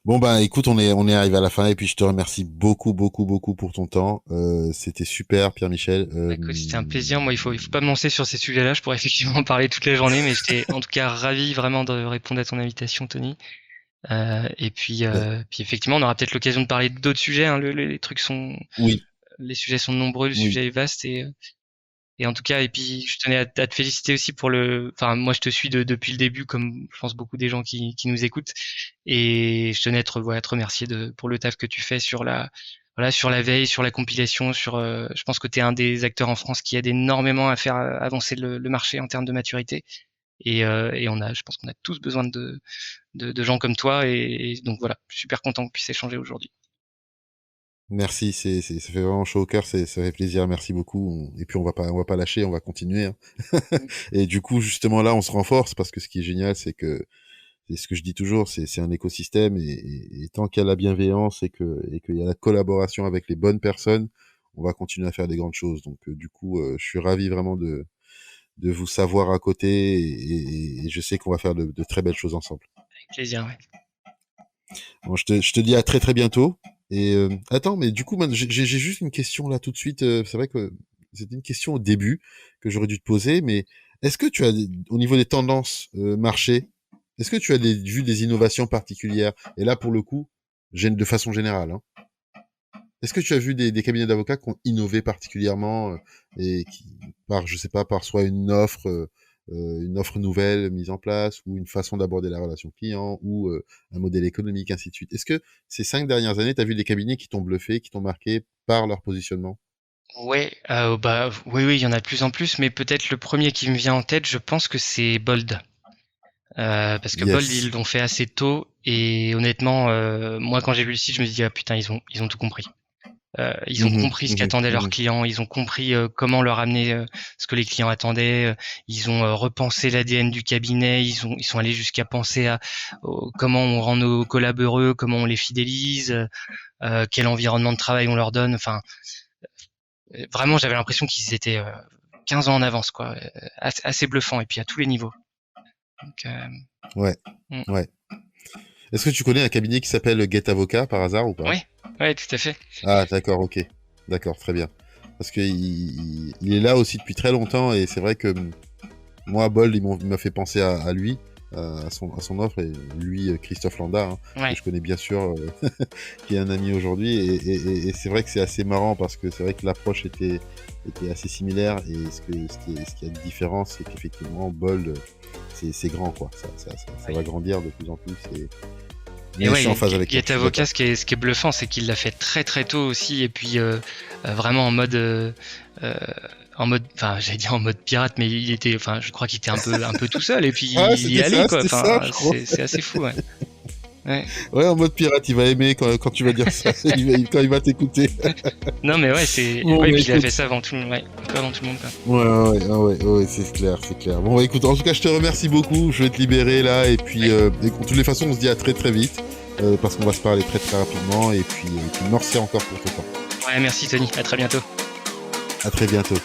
Bon bah écoute, on est arrivé à la fin et puis je te remercie beaucoup beaucoup beaucoup pour ton temps. C'était super, Pierre-Michel. Bah, écoute, c'était un plaisir. Moi, il faut pas me lancer sur ces sujets-là. Je pourrais effectivement en parler toute la journée, mais j'étais en tout cas ravi vraiment de répondre à ton invitation, Tony. Ben, Puis effectivement, on aura peut-être l'occasion de parler d'autres sujets, hein. oui, Les sujets sont nombreux, le oui, sujet est vaste et en tout cas, et puis je tenais à te féliciter aussi enfin, moi, je te suis depuis le début, comme je pense beaucoup des gens qui nous écoutent, et je tenais à te remercier pour le taf que tu fais voilà, sur la veille, sur la compilation, je pense que tu es un des acteurs en France qui aide énormément à faire avancer le marché en termes de maturité, et je pense qu'on a tous besoin de gens comme toi, et donc voilà, je suis super content qu'on puisse échanger aujourd'hui. merci, ça fait vraiment chaud au cœur, ça fait plaisir, merci beaucoup. Et puis on va pas lâcher, on va continuer, hein. Et du coup, justement là, on se renforce parce que ce qui est génial, c'est ce que je dis toujours, c'est un écosystème et tant qu'il y a la bienveillance et qu'il y a la collaboration avec les bonnes personnes, on va continuer à faire des grandes choses. Donc du coup, je suis ravi vraiment de vous savoir à côté et je sais qu'on va faire de très belles choses ensemble. Avec plaisir, ouais. Bon, je te dis à très très bientôt. Et attends, mais du coup, j'ai juste une question là tout de suite. C'est vrai que c'était une question au début que j'aurais dû te poser, mais est-ce que tu as, au niveau des tendances marché, est-ce que tu as vu des innovations particulières? Et là, pour le coup, de façon générale, hein. Est-ce que tu as vu des cabinets d'avocats qui ont innové particulièrement et qui, je sais pas, par soit une offre nouvelle mise en place ou une façon d'aborder la relation client ou un modèle économique, ainsi de suite. Est-ce que ces 5 dernières années, tu as vu des cabinets qui t'ont bluffé, qui t'ont marqué par leur positionnement? Ouais, bah, oui, oui, il y en a de plus en plus, mais peut-être le premier qui me vient en tête, je pense que c'est Bold. Parce que Bold, Yes. ils l'ont fait assez tôt et honnêtement, moi quand j'ai vu le site, je me suis dit ah putain, ils ont tout compris. Ils ont Mhm, compris ce mhm, qu'attendaient leurs mhm. clients, ils ont compris comment leur amener ce que les clients attendaient. Ils ont repensé l'ADN du cabinet, ils sont allés jusqu'à penser à comment on rend nos collabs heureux, comment on les fidélise, quel environnement de travail on leur donne. Enfin, vraiment, j'avais l'impression qu'ils étaient 15 ans en avance, quoi. Assez bluffant et puis à tous les niveaux. Donc, Ouais, mm. ouais. Est-ce que tu connais un cabinet qui s'appelle Get Avocat par hasard ou pas? Ouais, ouais, tout à fait. Ah, d'accord, ok. D'accord, très bien. Parce que il est là aussi depuis très longtemps et c'est vrai que moi, Bold, il m'a fait penser à lui, à son offre, et lui, Christophe Landa, hein, que Ouais. je connais bien sûr, qui est un ami aujourd'hui. Et c'est vrai que c'est assez marrant parce que c'est vrai que l'approche était assez similaire. Et ce qui a de différent, c'est qu'effectivement, Bold, c'est grand, quoi. Ça Ouais. va grandir de plus en plus. Et Mais je suis en ouais, phase avec toi, Get je suis Avocat, d'accord. ce qui est bluffant, c'est qu'il l'a fait très très tôt aussi, et puis vraiment euh, enfin, j'allais dire en mode pirate, mais enfin, je crois qu'il était un peu tout seul, et puis Ah, il y allait quoi. c'était ça, Enfin, je crois. c'est assez fou, ouais. Ouais. Ouais, en mode pirate, il va aimer quand tu vas dire ça, quand il va t'écouter. Non, mais ouais, Bon, ouais, et bah puis il a écoute. fait ça avant tout, ouais, un peu avant tout le monde, quoi. Ouais, ouais, ouais, ouais, c'est clair, c'est clair. Bon, bah écoute, en tout cas, je te remercie beaucoup. Je vais te libérer là. Et puis, Ouais. de toutes les façons, on se dit à très très vite. Parce qu'on va se parler très très rapidement. Et puis merci encore pour ton temps. Ouais, merci Tony, à très bientôt. À très bientôt.